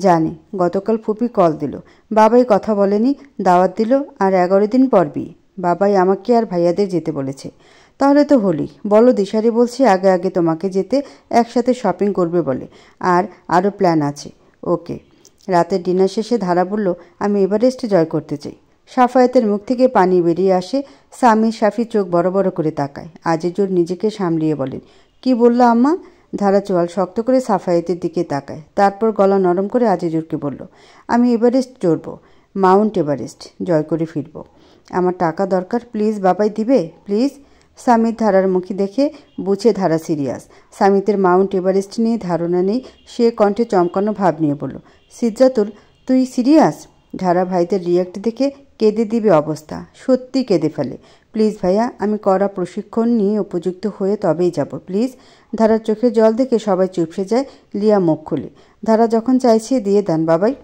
জানি। গতকাল ফুপি কল দিল। বাবাই কথা বলেনি, দাওয়াত দিল, আর 11 দিন পর বিয়ে। বাবাই আমাকে আর ভাইয়াদের যেতে বলেছে। তাহলে তো হলি। বলো, দিশারি বলছি আগে আগে তোমাকে যেতে, একসাথে শপিং করবে বলে। আর আরও প্ল্যান আছে। ওকে। রাতের ডিনার শেষে ধারা বলল, আমি এভারেস্ট জয় করতে চাই। সাফায়েতের মুখ থেকে পানি বেরিয়ে আসে। সামি সাফি চোখ বড় বড় করে তাকায়। আজিজুর নিজেকে সামলিয়ে বলেন, কি বলল আম্মা? ধারা চোয়াল শক্ত করে সাফায়েতের দিকে তাকায়। তারপর গলা নরম করে আজিজুরকে বলল, আমি এভারেস্ট চড়ব। মাউন্ট এভারেস্ট জয় করে ফিরব। আমার টাকা দরকার, প্লিজ বাবাই দিবে, প্লিজ। সামিত ধারার মুখী দেখে বুঝে ধারা সিরিয়াস। সামিতের মাউন্ট এভারেস্ট নিয়ে ধারণা নেই। সে কণ্ঠে চমকানো ভাব নিয়ে বলল, সিদ্ধাতুল, তুই সিরিয়াস? ধারা ভাইদের রিয়াক্ট দেখে কেঁদে দিবে অবস্থা। সত্যি কেঁদে ফেলে। প্লিজ ভাইয়া, আমি কড়া প্রশিক্ষণ নিয়ে উপযুক্ত হয়ে তবেই যাব, প্লিজ। ধারার চোখে জল দেখে সবাই চুপসে যায়। লিয়া মুখ খুলে, ধারা যখন চাইছে দিয়ে দেন বাবাই।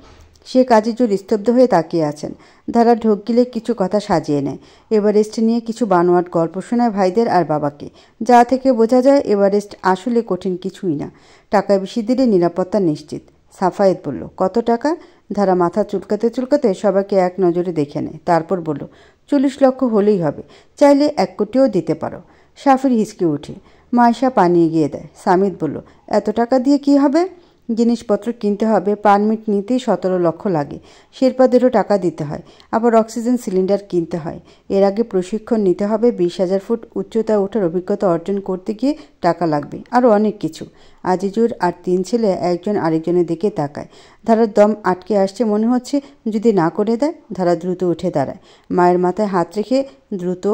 শেখ আজিজুর স্তব্ধ হয়ে তাকিয়ে আছেন। ধারা ঢোক গিলে কিছু কথা সাজিয়ে নেয়। এভারেস্ট নিয়ে কিছু বানোয়াট গল্প শোনায় ভাইদের আর বাবাকে। যা থেকে বোঝা যায় এভারেস্ট আসলে কঠিন কিছুই না। টাকা বেশি দিলে নিরাপত্তা নিশ্চিত। সাফায়েত বলল, কত টাকা? ধারা মাথা চুলকাতে চুলকাতে সবাইকে এক নজরে দেখে নেয়। তারপর বলল, 40 লক্ষ হলেই হবে। চাইলে 1 কোটিও দিতে পারো। সাফির হিচকে উঠে। মাইশা পানি এগিয়ে দেয়। সামিত বলল, এত টাকা দিয়ে কি হবে? জিনিসপত্র কিনতে হবে। পারমিট নিতেই 17 লক্ষ লাগে। শেরপাদেরও টাকা দিতে হয়। আবার অক্সিজেন সিলিন্ডার কিনতে হয়। এর আগে প্রশিক্ষণ নিতে হবে। 20,000 ফুট উচ্চতায় ওঠার অভিজ্ঞতা অর্জন করতে গিয়ে টাকা লাগবে। আরও অনেক কিছু। আজিজুর আর 3 ছেলে একজন আরেকজনের দিকে তাকায়। ধারার দম আটকে আসছে মনে হচ্ছে। যদি না করে দেয়? ধারা দ্রুত উঠে দাঁড়ায়। মায়ের মাথায় হাত রেখে দ্রুত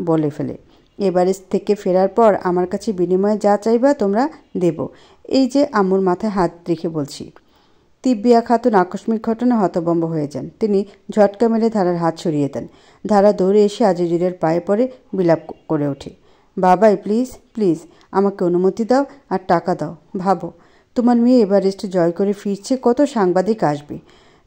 বলে ফেলে, এভারেস্ট থেকে ফেরার পর আমার কাছে বিনিময়ে যা চাইবা তোমরা দেব। এই যে আম্মুর মাথায় হাত রেখে বলছি। তিব্বিয়া খাতুন আকস্মিক ঘটনা হতভম্ব হয়ে যান। তিনি ঝটকা মেরে ধারার হাত সরিয়ে দেন। ধারা দৌড়ে এসে আজিজুরের পায়ে পড়ে বিলাপ করে ওঠে, বাবাই প্লিজ, প্লিজ আমাকে অনুমতি দাও আর টাকা দাও। ভাবো, তোমার মেয়ে এভারেস্ট জয় করে ফিরছে, কত সাংবাদিক আসবে,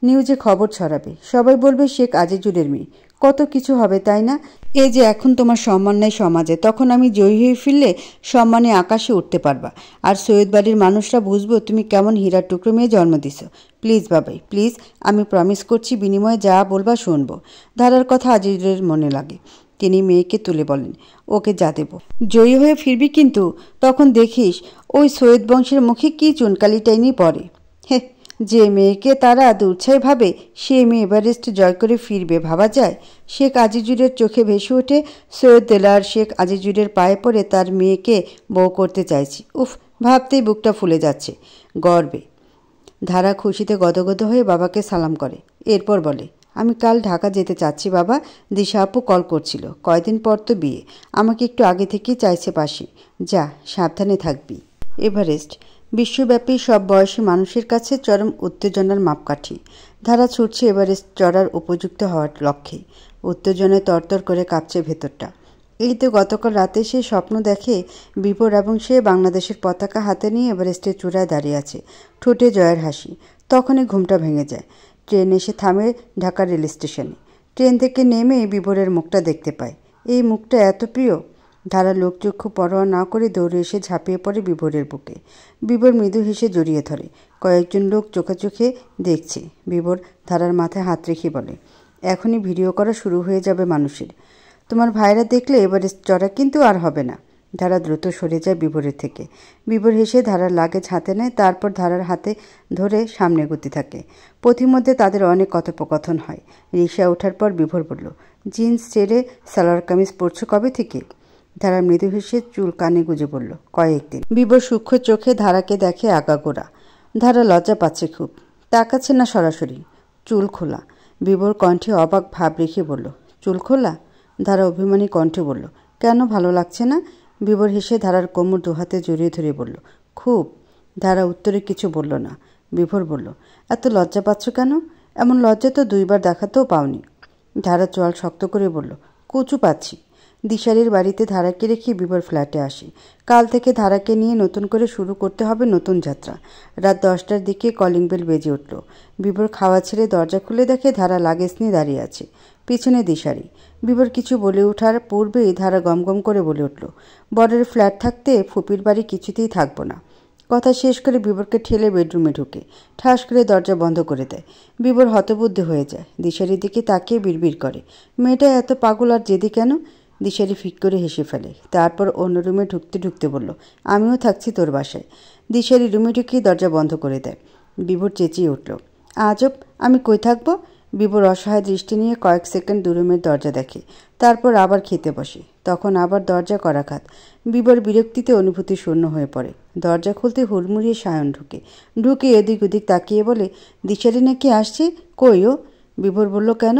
নিউজে খবর ছড়াবে, সবাই বলবে শেখ আজিজুরের মেয়ে। কত কিছু হবে, তাই না? এই যে এখন তোমার সম্মান নেই সমাজে, তখন আমি জয়ী হয়ে ফিরলে সম্মানে আকাশে উঠতে পারবা। আর সৈয়দ বাড়ির মানুষরা বুঝবো তুমি কেমন হীরার টুকরো মেয়ে জন্ম দিছ। প্লিজ বাবাই, প্লিজ, আমি প্রমিস করছি বিনিময়ে যা বলবা শুনবো। ধারার কথা আজিজুরের মনে লাগে। তিনি মেয়েকে তুলে বলেন, ওকে যা দেব। জয়ী হয়ে ফিরবি কিন্তু, তখন দেখিস ওই সৈয়দ বংশের মুখে কি চুনকালিটাইনি পড়ে। হে, যে মেয়েকে তারা দুর্ছাই ভাবে সে মেয়ে এভারেস্ট জয় করে ফিরবে, ভাবা যায়? শেখ আজিজুরের চোখে ভেসে ওঠে। সৈয়দ দেলার শেখ আজিজুরের পায়ে পড়ে তার মেয়েকে বউ করতে চাইছি। উফ, ভাবতেই বুকটা ফুলে যাচ্ছে গর্বে। ধারা খুশিতে গদগদ হয়ে বাবাকে সালাম করে। এরপর বলে, আমি কাল ঢাকা যেতে চাচ্ছি বাবা। দিশা আপু কল করছিল। কয়দিন পর তো বিয়ে, আমাকে একটু আগে থেকেই চাইছে পাশে। যা, সাবধানে থাকবি। এভারেস্ট বিশ্বব্যাপী সব বয়সী মানুষের কাছে চরম উত্তেজনার মাপকাঠি। ধারা ছুটছে এভারেস্ট চড়ার উপযুক্ত হওয়ার লক্ষ্যে। উত্তেজনায় তরতর করে কাঁপছে ভেতরটা। এই তো গতকাল রাতে সে স্বপ্ন দেখে বিপর এবং সে বাংলাদেশের পতাকা হাতে নিয়ে এভারেস্টের চূড়ায় দাঁড়িয়ে আছে, ঠোঁটে জয়ের হাসি। তখনই ঘুমটা ভেঙে যায়। ট্রেন এসে থামে ঢাকা রেল স্টেশনে। ট্রেন থেকে নেমে বিভোরের মুখটা দেখতে পায়। এই মুখটা এত প্রিয়। ধারা লোকচক্ষু পরোয়া না করে দৌড়ে এসে ঝাঁপিয়ে পড়ে বিভোরের বুকে। বিভোর মৃদু হেসে জড়িয়ে ধরে। কয়েকজন লোক চোখে চোখে দেখছে। বিভোর ধারার মাথায় হাত রেখে বলে, এখনই ভিডিও করা শুরু হয়ে যাবে মানুষের। তোমার ভাইরা দেখলে এবারে চড়া কিন্তু আর হবে না। ধারা দ্রুত সরে যায় বিভোরের থেকে। বিভোর হেসে ধারার লাগেজ হাতে নেয়, তারপর ধারার হাতে ধরে সামনে এগোতে থাকে। পথিমধ্যে তাদের অনেক কথোপকথন হয়। রিকশায় ওঠার পর বিভোর বলল, জিন্স ছেড়ে সালোয়ার কামিজ পরছো কবে থেকে? ধারা মৃদু হেসে চুল কানে গুজে বলল, কয়েকদিন। বিভোর সূক্ষ্ম চোখে ধারাকে দেখে আগাগোড়া। ধারা লজ্জা পাচ্ছে খুব, তাকাচ্ছে না সরাসরি। চুল খোলা। বিভোর কণ্ঠে অবাক ভাব রেখে বলল, চুল খোলা? ধারা অভিমানী কণ্ঠে বলল, কেন ভালো লাগছে না? বিভোর হেসে ধারার কোমর দুহাতে জড়িয়ে ধরে বলল, খুব। ধারা উত্তরে কিছু বলল না। বিভোর বলল, এত লজ্জা পাচ্ছ কেন? এমন লজ্জা তো 2 বার দেখাতেও পাওনি। ধারা চোয়াল শক্ত করে বলল, কচু পাচ্ছি। দিশারির বাড়িতে ধারাকে রেখে বিভোর ফ্ল্যাটে আসি। কাল থেকে ধারাকে নিয়ে নতুন করে শুরু করতে হবে নতুন যাত্রা। রাত 10টার দিকে কলিং বেল বেজে উঠল। বিভোর খাওয়া ছেড়ে দরজা খুলে দেখে ধারা লাগেজ নিয়ে দাঁড়িয়ে আছে। পিছনে দিশারি। বিভোর কিছু বলে ওঠার পূর্বেই ধারা গমগম করে বলে উঠল, বরের ফ্ল্যাট থাকতে ফুপির বাড়ি কিছুতেই থাকবো না। কথা শেষ করে বিভোরকে ঠেলে বেডরুমে ঢুকে ঠাস করে দরজা বন্ধ করে দেয়। বিভোর হতবুদ্ধি হয়ে যায়। দিশারির দিকে তাকিয়ে বিড়বিড় করে, মেয়েটা এত পাগল আর জেদি কেন? দিশারি ফিক করে হেসে ফেলে। তারপর অন্য রুমে ঢুকতে ঢুকতে বলল, আমিও থাকছি তোর বাসায়। দিশারি রুমে ঢুকিয়ে দরজা বন্ধ করে দেয়। বিভোর চেঁচিয়ে উঠল, আজব, আমি কই থাকবো? বিভোর অসহায় দৃষ্টি নিয়ে কয়েক সেকেন্ড রুমের দরজা দেখে, তারপর আবার খেতে বসে। তখন আবার দরজা করাঘাত। বিভোর বিরক্তিতে অনুভূতি শূন্য হয়ে পড়ে। দরজা খুলতে হুড়মুড়িয়ে সায়ন ঢুকে এদিক ওদিক তাকিয়ে বলে, দিশারি নাকি আসছে, কই ও? বিভোর বলল, কেন,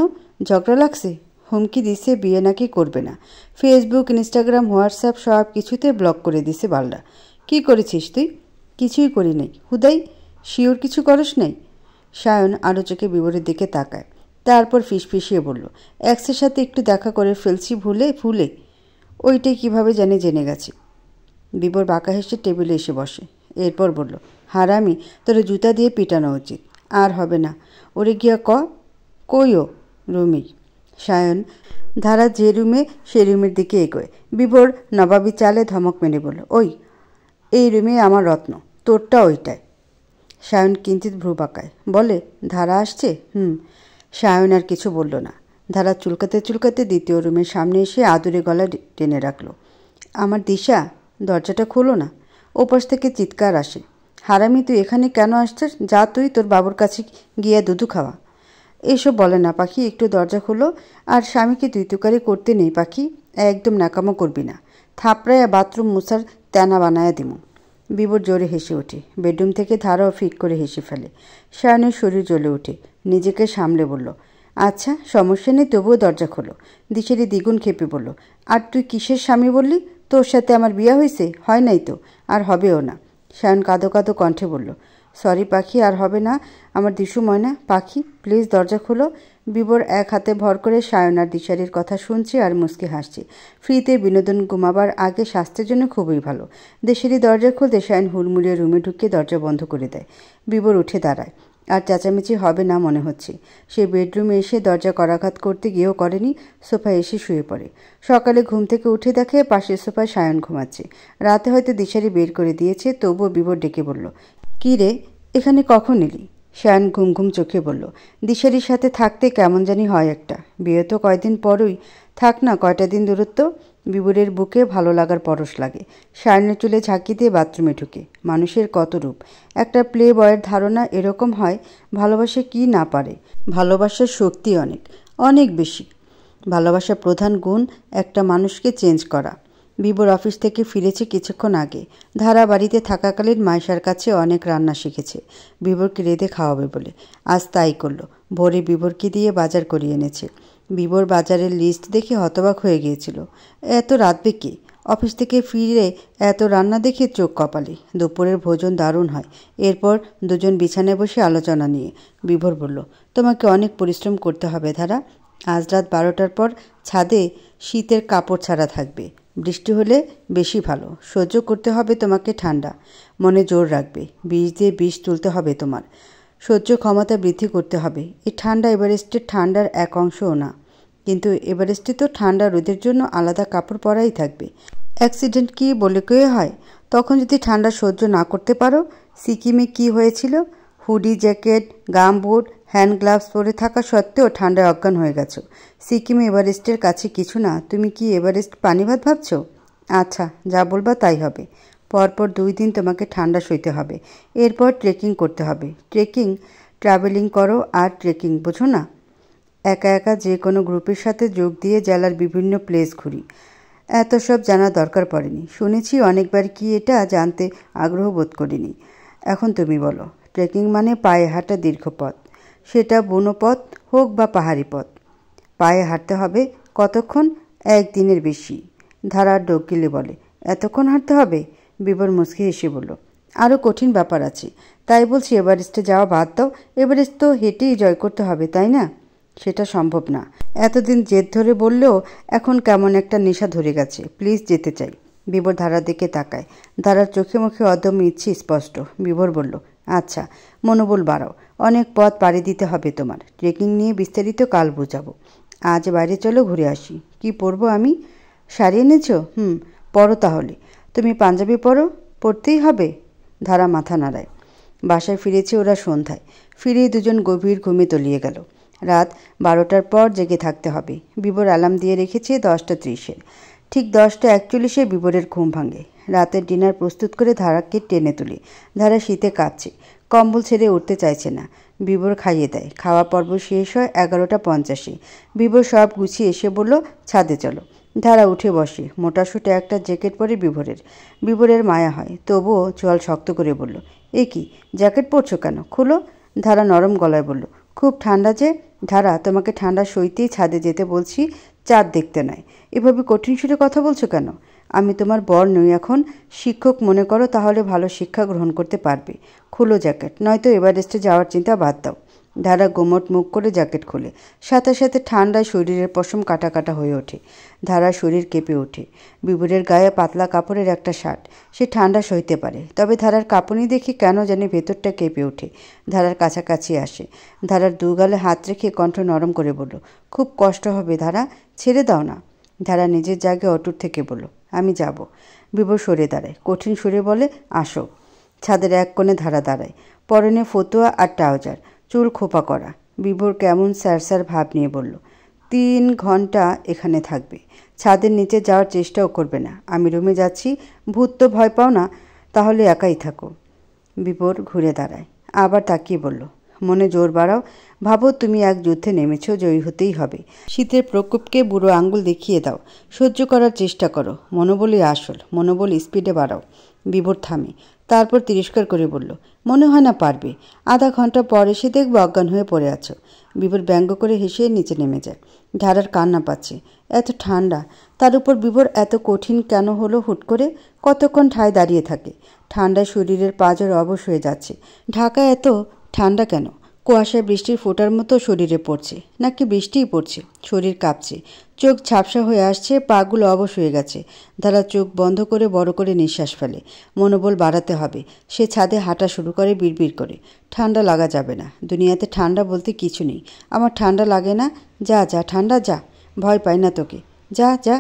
ঝগড়া লাগছে? হুমকি দিছে বিয়ে নাকি করবে না। ফেসবুক, ইনস্টাগ্রাম, হোয়াটসঅ্যাপ সব কিছুতে ব্লক করে দিছে বালডা। কি করেছিস তুই? কিছুই করি নাই। হুদাই? শিওর কিছু করস নাই? সায়ন আলো চোখে বিভোরের দিকে তাকায়। তারপর ফিসফিসিয়ে বলল, এক্সের সাথে একটু দেখা করে ফেলছি ভুলে। ওইটাই কিভাবে জেনে গেছি। বিভোর বাঁকা হেসে টেবিলে এসে বসে। এরপর বলল, হারামি, তোর জুতা দিয়ে পিটানো উচিত। আর হবে না। ওরে গিয়া কই ও? রুমি। সায়ন ধারা যে রুমে সে রুমের দিকে এগোয়। বিভোর নবাবী চালে ধমক মেরে বলল, ওই, এই রুমে আমার রত্ন, তোরটা ওইটায়। সায়ন কিঞ্চিত ভ্রু বাঁকায়, বলে, ধারা আসছে? সায়ন আর কিছু বলল না। ধারা চুলকাতে চুলকাতে দ্বিতীয় রুমের সামনে এসে আদুরে গলা টেনে রাখল, আমার দিশা, দরজাটা খোলো না। ওপাশ থেকে চিৎকার আসে, হারামি, তুই এখানে কেন আসছিস? যা, তুই তোর বাবুর কাছে গিয়ে দুধু খাওয়া। এসব বলে না পাখি, একটু দরজা খোলো। আর স্বামীকে তুই তুকারি করতে নেই পাখি, একদম ন্যাকামো করবি না। থাপড়াইয়া বাথরুম মুছার তেনা বানায়া দিমু। বিভোর জোরে হেসে ওঠে। বেডরুম থেকে ধারাও ফিক করে হেসে ফেলে। সায়নের শরীর জ্বলে ওঠে। নিজেকে সামলে বলল, আচ্ছা সমস্যা নেই, তবুও দরজা খোলো। দিশেরি দ্বিগুণ খেপে বলল, আর তুই কিসের স্বামী বললি? তোর সাথে আমার বিয়ে হয়েছে? হয় নাই তো, আর হবেও না। সায়ন কাঁদো কাঁদো কণ্ঠে বলল, সরি পাখি, আর হবে না। আমার দিশু ময়না, পাখি প্লিজ দরজা খোলো। বিভোর এক হাতে ভর করে সায়ন আর দিশারির কথা শুনছে আর মুচকে হাসছে। ফ্রিতে বিনোদন ঘুমাবার আগে স্বাস্থ্যের জন্য খুবই ভালো। দিশারি দরজা খুলতে সায়ন হুড়মুড়িয়ে রুমে ঢুকে দরজা বন্ধ করে দেয়। বিভোর উঠে দাঁড়ায়। আর চেঁচামেচি হবে না মনে হচ্ছে। সে বেডরুমে এসে দরজা করাঘাত করতে গিয়েও করেনি, সোফায় এসে শুয়ে পড়ে। সকালে ঘুম থেকে উঠে দেখে পাশের সোফায় সায়ন ঘুমাচ্ছে। রাতে হয়তো দিশারি বের করে দিয়েছে, তবুও বিভোর ডেকে বলল, কী রে, এখানে কখন এলি? সায়ন ঘুম ঘুম চোখে বলল, দিশারির সাথে থাকতে কেমন জানি হয় একটা। বিয়ে তো কয়দিন পরই, থাক না কয়টা দিন দূরত্ব। বিভোরের বুকে ভালো লাগার পরশ লাগে। সায়নের চুলে ঝাঁকি দিয়ে বাথরুমে ঢুকে। মানুষের কত রূপ! একটা প্লে বয়ের ধারণা এরকম হয়, ভালোবাসা কি না পারে। ভালোবাসার শক্তি অনেক, অনেক বেশি। ভালোবাসার প্রধান গুণ একটা মানুষকে চেঞ্জ করা। বিভোর অফিস থেকে ফিরেছে কিছুক্ষণ আগে। ধারা বাড়িতে থাকাকালীন মাইশার কাছে অনেক রান্না শিখেছে, বিভোরকে রেঁধে খাওয়াবে বলে। আজ তাই করলো। ভোরে বিভোরকে দিয়ে বাজার করিয়ে এনেছে। বিভোর বাজারের লিস্ট দেখে হতবাক হয়ে গিয়েছিল। এত রাঁধবে কে? অফিস থেকে ফিরে এত রান্না দেখে চোখ কপালে। দুপুরের ভোজন দারুণ হয়। এরপর দুজন বিছানায় বসে আলোচনা নিয়ে। বিভোর বলল, তোমাকে অনেক পরিশ্রম করতে হবে ধারা। আজ রাত 12টার পর ছাদে শীতের কাপড় ছাড়া থাকবে। বৃষ্টি হলে বেশি ভালো। সহ্য করতে হবে তোমাকে ঠান্ডা। মনে জোর রাখবে। বিষ দিয়ে বিষ তুলতে হবে তোমার। সহ্য ক্ষমতা বৃদ্ধি করতে হবে। এই ঠান্ডা এভারেস্টের ঠান্ডার এক অংশও না। কিন্তু এভারেস্টে তো ঠান্ডা রোদের জন্য আলাদা কাপড় পরাই থাকবে। অ্যাক্সিডেন্ট কি বলে কেউ হয়? তখন যদি ঠান্ডা সহ্য না করতে পারো? সিকিমে কি হয়েছিল? হুডি, জ্যাকেট, গাম বুট, হ্যান্ড গ্লাভস পরে থাকা সত্ত্বেও ঠান্ডায় অজ্ঞান হয়ে গেছো। সিকিম এভারেস্টের কাছে কিছু না, তুমি কি এভারেস্ট পানিভাত ভাবছ? আচ্ছা, যা বলবা তাই হবে। পরপর 2 দিন তোমাকে ঠান্ডা সইতে হবে। এরপর ট্রেকিং করতে হবে। ট্রেকিং? ট্রাভেলিং করো আর ট্রেকিং, বোঝো না? একা একা যে কোনো গ্রুপের সাথে যোগ দিয়ে জেলার বিভিন্ন প্লেস ঘুরি। এত সব জানার দরকার পড়েনি। শুনেছি অনেকবার, কি এটা জানতে আগ্রহ বোধ করিনি। এখন তুমি বলো। ট্রেকিং মানে পায়ে হাঁটা দীর্ঘ পথ, সেটা বনো পথ হোক বা পাহাড়ি পথ। পায়ে হাঁটতে হবে কতক্ষণ? 1 দিনের বেশি। ধারা ডোক গিলে বলে, এতক্ষণ হাঁটতে হবে? বিবর মুচকি হেসে বলল, আরও কঠিন ব্যাপার আছে। তাই বলছি এভারেস্টে যাওয়া বাদ দাও। এভারেস্ট তো হেঁটেই জয় করতে হবে, তাই না? সেটা সম্ভব না। এতদিন জেদ ধরে বললেও এখন কেমন একটা নেশা ধরে গেছে। প্লিজ, যেতে চাই। বিবর ধারার দিকে তাকায়। ধারার চোখে মুখে অদম্য ইচ্ছে স্পষ্ট। বিবর বলল, আচ্ছা, মনোবল বাড়াও। অনেক পথ পাড়ি দিতে হবে তোমার। ট্রেকিং নিয়ে বিস্তারিত কাল বোঝাবো। আজ বাইরে চলো, ঘুরে আসি। কি পরবো আমি? শাড়ি এনেছ? পরো তাহলে। তুমি পাঞ্জাবি পরো? পরতেই হবে। ধারা মাথা নাড়ায়। বাসায় ফিরেছে ওরা সন্ধ্যায়। ফিরেই দুজন গভীর ঘুমে তলিয়ে গেল। রাত 12টার পর জেগে থাকতে হবে। বিবর অ্যালার্ম দিয়ে রেখেছে 10:30-এর। ঠিক 10:41-এ বিবরের ঘুম ভাঙে। রাতের ডিনার প্রস্তুত করে ধারাকে টেনে তুলে। ধারা শীতে কাঁপছে, কম্বল ছেড়ে উঠতে চাইছে না। বিবর খাইয়ে দেয়। খাওয়া পর্ব শেষ হয় 11:50-এ। বিবর সব গুছিয়ে এসে বলল, ছাদে চলো। ধারা উঠে বসে। মোটাসোটা একটা জ্যাকেট পরে বিবরের মায়া হয়, তবুও চোয়াল শক্ত করে বলল, এ কি, জ্যাকেট পরছো কেন? খুলো। ধারা নরম গলায় বলল, খুব ঠান্ডা যে। ধারা, তোমাকে ঠান্ডা সইতেই ছাদে যেতে বলছি, চাঁদ দেখতে নয়। এভাবে কঠিন সুরে কথা বলছো কেন? আমি তোমার বর নই এখন। শিক্ষক মনে করো, তাহলে ভালো শিক্ষা গ্রহণ করতে পারবে। খুলো জ্যাকেট, নয়তো এভারেস্টে যাওয়ার চিন্তা বাদ দাও। ধারা গোমট মুখ করে জ্যাকেট খোলে। সাথে সাথে ঠান্ডায় শরীরের পশম কাটা কাটা হয়ে ওঠে। ধারার শরীর কেঁপে ওঠে। বিবরের গায়ে পাতলা কাপড়ের একটা শার্ট। সে ঠান্ডা সইতে পারে, তবে ধারার কাঁপুনি দেখে কেন জানি ভেতরটা কেঁপে ওঠে। ধারার কাছাকাছি আসে। ধারার 2 গালে হাত রেখে কণ্ঠ নরম করে বলল, খুব কষ্ট হবে ধারা, ছেড়ে দাও না। ধারা নিজের জায়গায় অটুট থেকে বলল, আমি যাব। বিবর সরে দাঁড়ায়। কঠিন সুরে বলে, আসো। ছাদের এক কোণে ধারা দাঁড়ায়। পরনে ফতুয়া আর ট্রাউজার, চুল খোপা করা। বিবর কেমন স্যার ভাব নিয়ে বলল, 3 ঘন্টা এখানে থাকবে। ছাদের নিচে যাওয়ার চেষ্টাও করবে না। আমি রুমে যাচ্ছি। ভূত তো ভয় পাও না, তাহলে একাই থাকো। বিবর ঘুরে দাঁড়ায়। আবার তাকিয়ে বলল, মনে জোর বাড়াও। ভাবো তুমি এক যুদ্ধে নেমেছ, জয়ী হতেই হবে। শীতের প্রকোপকে বুড়ো আঙ্গুল দেখিয়ে দাও। সহ্য করার চেষ্টা করো। মনোবলই আসল। মনোবল স্পিডে বাড়াও। বিবর থামে। তারপর তিরস্কার করে বলল, মনে হয় না পারবে। আধা ঘন্টা পর এসে দেখবে অজ্ঞান হয়ে পড়ে আছো। বিবর ব্যঙ্গ করে হেসে নিচে নেমে যায়। ধারার কান্না পাচ্ছে। এত ঠান্ডা, তার উপর বিবর এত কঠিন কেন হলো হুট করে? কতক্ষণ ঠায় দাঁড়িয়ে থাকে? ঠান্ডায় শরীরের পাঁজর অবশ হয়ে যাচ্ছে। ঢাকায় এত ঠান্ডা কেন? কুয়াশায় বৃষ্টির ফোঁটার মতো শরীরে পড়ছে, নাকি বৃষ্টিই পড়ছে? শরীর কাঁপছে, চোখ ঝাপসা হয়ে আসছে, পাগুলো অবশ হয়ে গেছে। ধারা চোখ বন্ধ করে বড় করে নিঃশ্বাস ফেলে। মনোবল বাড়াতে হবে। সে ছাদে হাঁটা শুরু করে বিড়বিড় করে, ঠান্ডা লাগা যাবে না। দুনিয়াতে ঠান্ডা বলতে কিছু নেই। আমার ঠান্ডা লাগে না। যা যা ঠান্ডা, যা। ভয় পাই না তোকে। যা যা।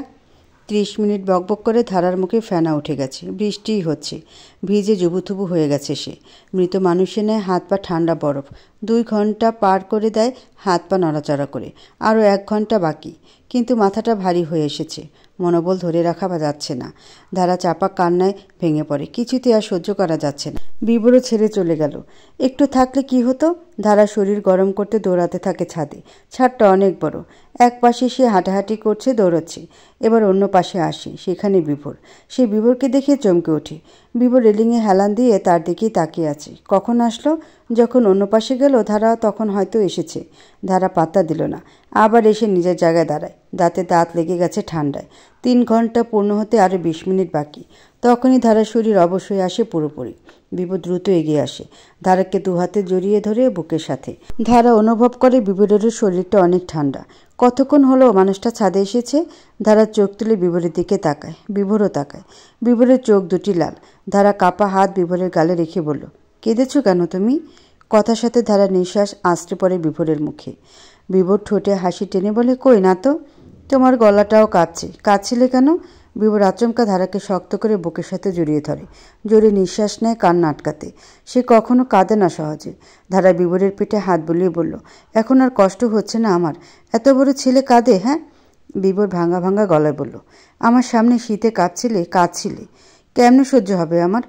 30 মিনিট বকবক করে ধারার মুখে ফেনা উঠে গেছে। বৃষ্টিই হচ্ছে। ভিজে জুবুথুবু হয়ে গেছে সে। মৃত মানুষের নেয় হাত পা ঠান্ডা বরফ। 2 ঘন্টা পার করে দেয় হাত পা নড়াচড়া করে। আরও 1 ঘন্টা বাকি। কিন্তু মাথাটা ভারী হয়ে এসেছে। মনোবল ধরে রাখা যাচ্ছে না। ধারা চাপা কান্নায় ভেঙে পড়ে। কিছুতে আর সহ্য করা যাচ্ছে না। বিবরও ছেড়ে চলে গেল। একটু থাকলে কি হতো? ধারা শরীর গরম করতে দৌড়াতে থাকে ছাদে। ছাদটা অনেক বড়। এক পাশে সে হাঁটাহাঁটি করছে, দৌড়চ্ছে। এবার অন্য পাশে আসে। সেখানে বিবর। সে বিবরকে দেখে চমকে ওঠে। বিবর রেলিংয়ে হেলান দিয়ে তার দিকেই তাকিয়ে আছে। কখন আসলো? যখন অন্য পাশে গেল ধারা, তখন হয়তো এসেছে। ধারা পাত্তা দিল না। আবার এসে নিজের জায়গায় দাঁড়ায়। দাঁতে দাঁত লেগে গেছে ঠান্ডায়। 3 ঘন্টা পূর্ণ হতে আরও 20 মিনিট বাকি। তখনই ধারার শরীর অবশ হয়ে আসে পুরোপুরি। বিবর দ্রুত এগিয়ে আসে। ধারাকে 2 হাতে জড়িয়ে ধরে বুকের সাথে। ধারা অনুভব করে বিবরের শরীরটা অনেক ঠান্ডা। কতক্ষণ হলো মানুষটা ছাদে এসেছে? ধারা চোখ তুলে বিবরের দিকে তাকায়। বিবরও তাকায়। বিবরের চোখ দুটি লাল। ধারা কাপা হাত বিবরের গালে রেখে বলল, কেঁদেছো কেন তুমি? কথার সাথে ধারা নিঃশ্বাস আঁচড়ে পড়ে বিবরের মুখে। বিভোর ঠোঁটে হাসি টেনে বলে, কই না তো। তোমার গলাটাও কাঁপছে। কাঁদছিলে কেন? বিভোর আচমকা ধারাকে শক্ত করে বুকের সাথে জড়িয়ে ধরে। জোরে নিঃশ্বাস নেয় কান্না আটকাতে। সে কখনো কাঁদে না সহজে। ধারা বিভোরের পিঠে হাত বুলিয়ে বলল, এখন আর কষ্ট হচ্ছে না আমার? এত বড় ছেলে কাঁদে, হ্যাঁ? বিভোর ভাঙা ভাঙা গলায় বলল, আমার সামনে শীতে কাঁদছিলে। কেমনে সহ্য হবে আমার?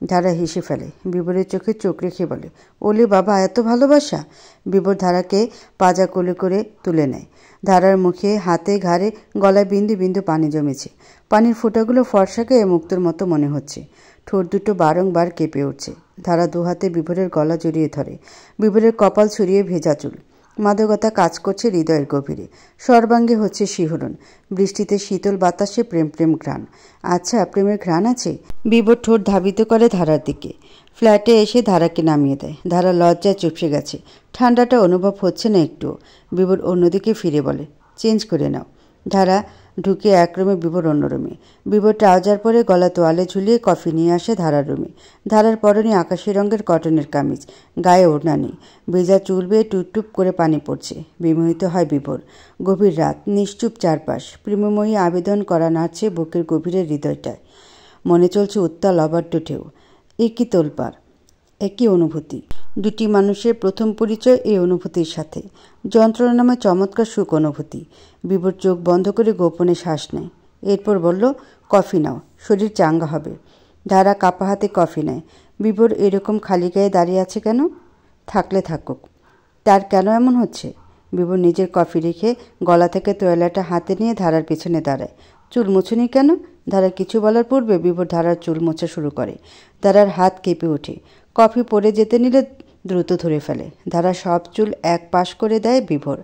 ধারা হেসে ফেলে। বিভোরের চোখে চোখ রেখে বলে, ওলে বাবা, এত ভালোবাসা? বিভোর ধারাকে পাজা কোলে করে তুলে নেয়। ধারার মুখে, হাতে, ঘাড়ে, গলায় বিন্দু বিন্দু পানি জমেছে। পানির ফোঁটাগুলো ফর্সাকে মুক্তোর মতো মনে হচ্ছে। ঠোঁট দুটো বারংবার কেঁপে উঠছে। ধারা দুহাতে বিভোরের গলা জড়িয়ে ধরে। বিভোরের কপাল ছড়িয়ে ভেজা চুল। মাদকতা কাজ করছে হৃদয়ের গভীরে। সর্বাঙ্গে হচ্ছে শিহরণ। বৃষ্টিতে শীতল বাতাসে প্রেম প্রেম ঘ্রাণ। আচ্ছা, প্রেমের ঘ্রাণ আছে? বিভোর ঠোঁট ধাবিত করে ধারার দিকে। ফ্ল্যাটে এসে ধারাকে নামিয়ে দেয়। ধারা লজ্জায় চুপসে গেছে। ঠান্ডাটা অনুভব হচ্ছে না একটুও। বিভোর অন্যদিকে ফিরে বলে, চেঞ্জ করে নাও। ধারা ঢুকে এক রুমে, বিভোর অন্য রুমে। বিভোর ট্রাউজার পরে গলা তোয়ালে ঝুলিয়ে কফি নিয়ে আসে ধারার রুমে। ধারার পরনে আকাশি রঙের কটনের কামিজ, গায়ে ওড়না নেই। ভেজা চুল বেয়ে টুপ করে পানি পড়ছে। বিমোহিত হয় বিভোর। গভীর রাত, নিশ্চুপ চারপাশ। প্রেমময়ী আবেদন করা নাড়ছে বুকের গভীরের হৃদয়টায়। মনে চলছে উত্তাল অবাধ্য ঢেউ। একই তোলপাড়, একই অনুভূতি। দুটি মানুষের প্রথম পরিচয় এই অনুভূতির সাথে। যন্ত্রণা নামে চমৎকার সুখ অনুভূতি। বিভোর চোখ বন্ধ করে গোপনে শ্বাস নেয়। এরপর বলল, কফি নাও, শরীর চাঙ্গা হবে। ধারা কাপা হাতে কফি নেয়। বিভোর এরকম খালি গায়ে দাঁড়িয়ে আছে কেন? থাকলে থাকুক। তার কেন এমন হচ্ছে? বিভোর নিজের কফি রেখে গলা থেকে তোয়ালাটা হাতে নিয়ে ধারার পিছনে দাঁড়ায়। চুল মুছুনি কেন? ধারা কিছু বলার পূর্বে বিভোর ধারার চুল মোছা শুরু করে। ধারার হাত কেঁপে ওঠে। কফি পড়ে যেতে নিলে দ্রুত ধরে ফেলে। ধারা সব চুল এক পাশ করে দেয় বিভোর।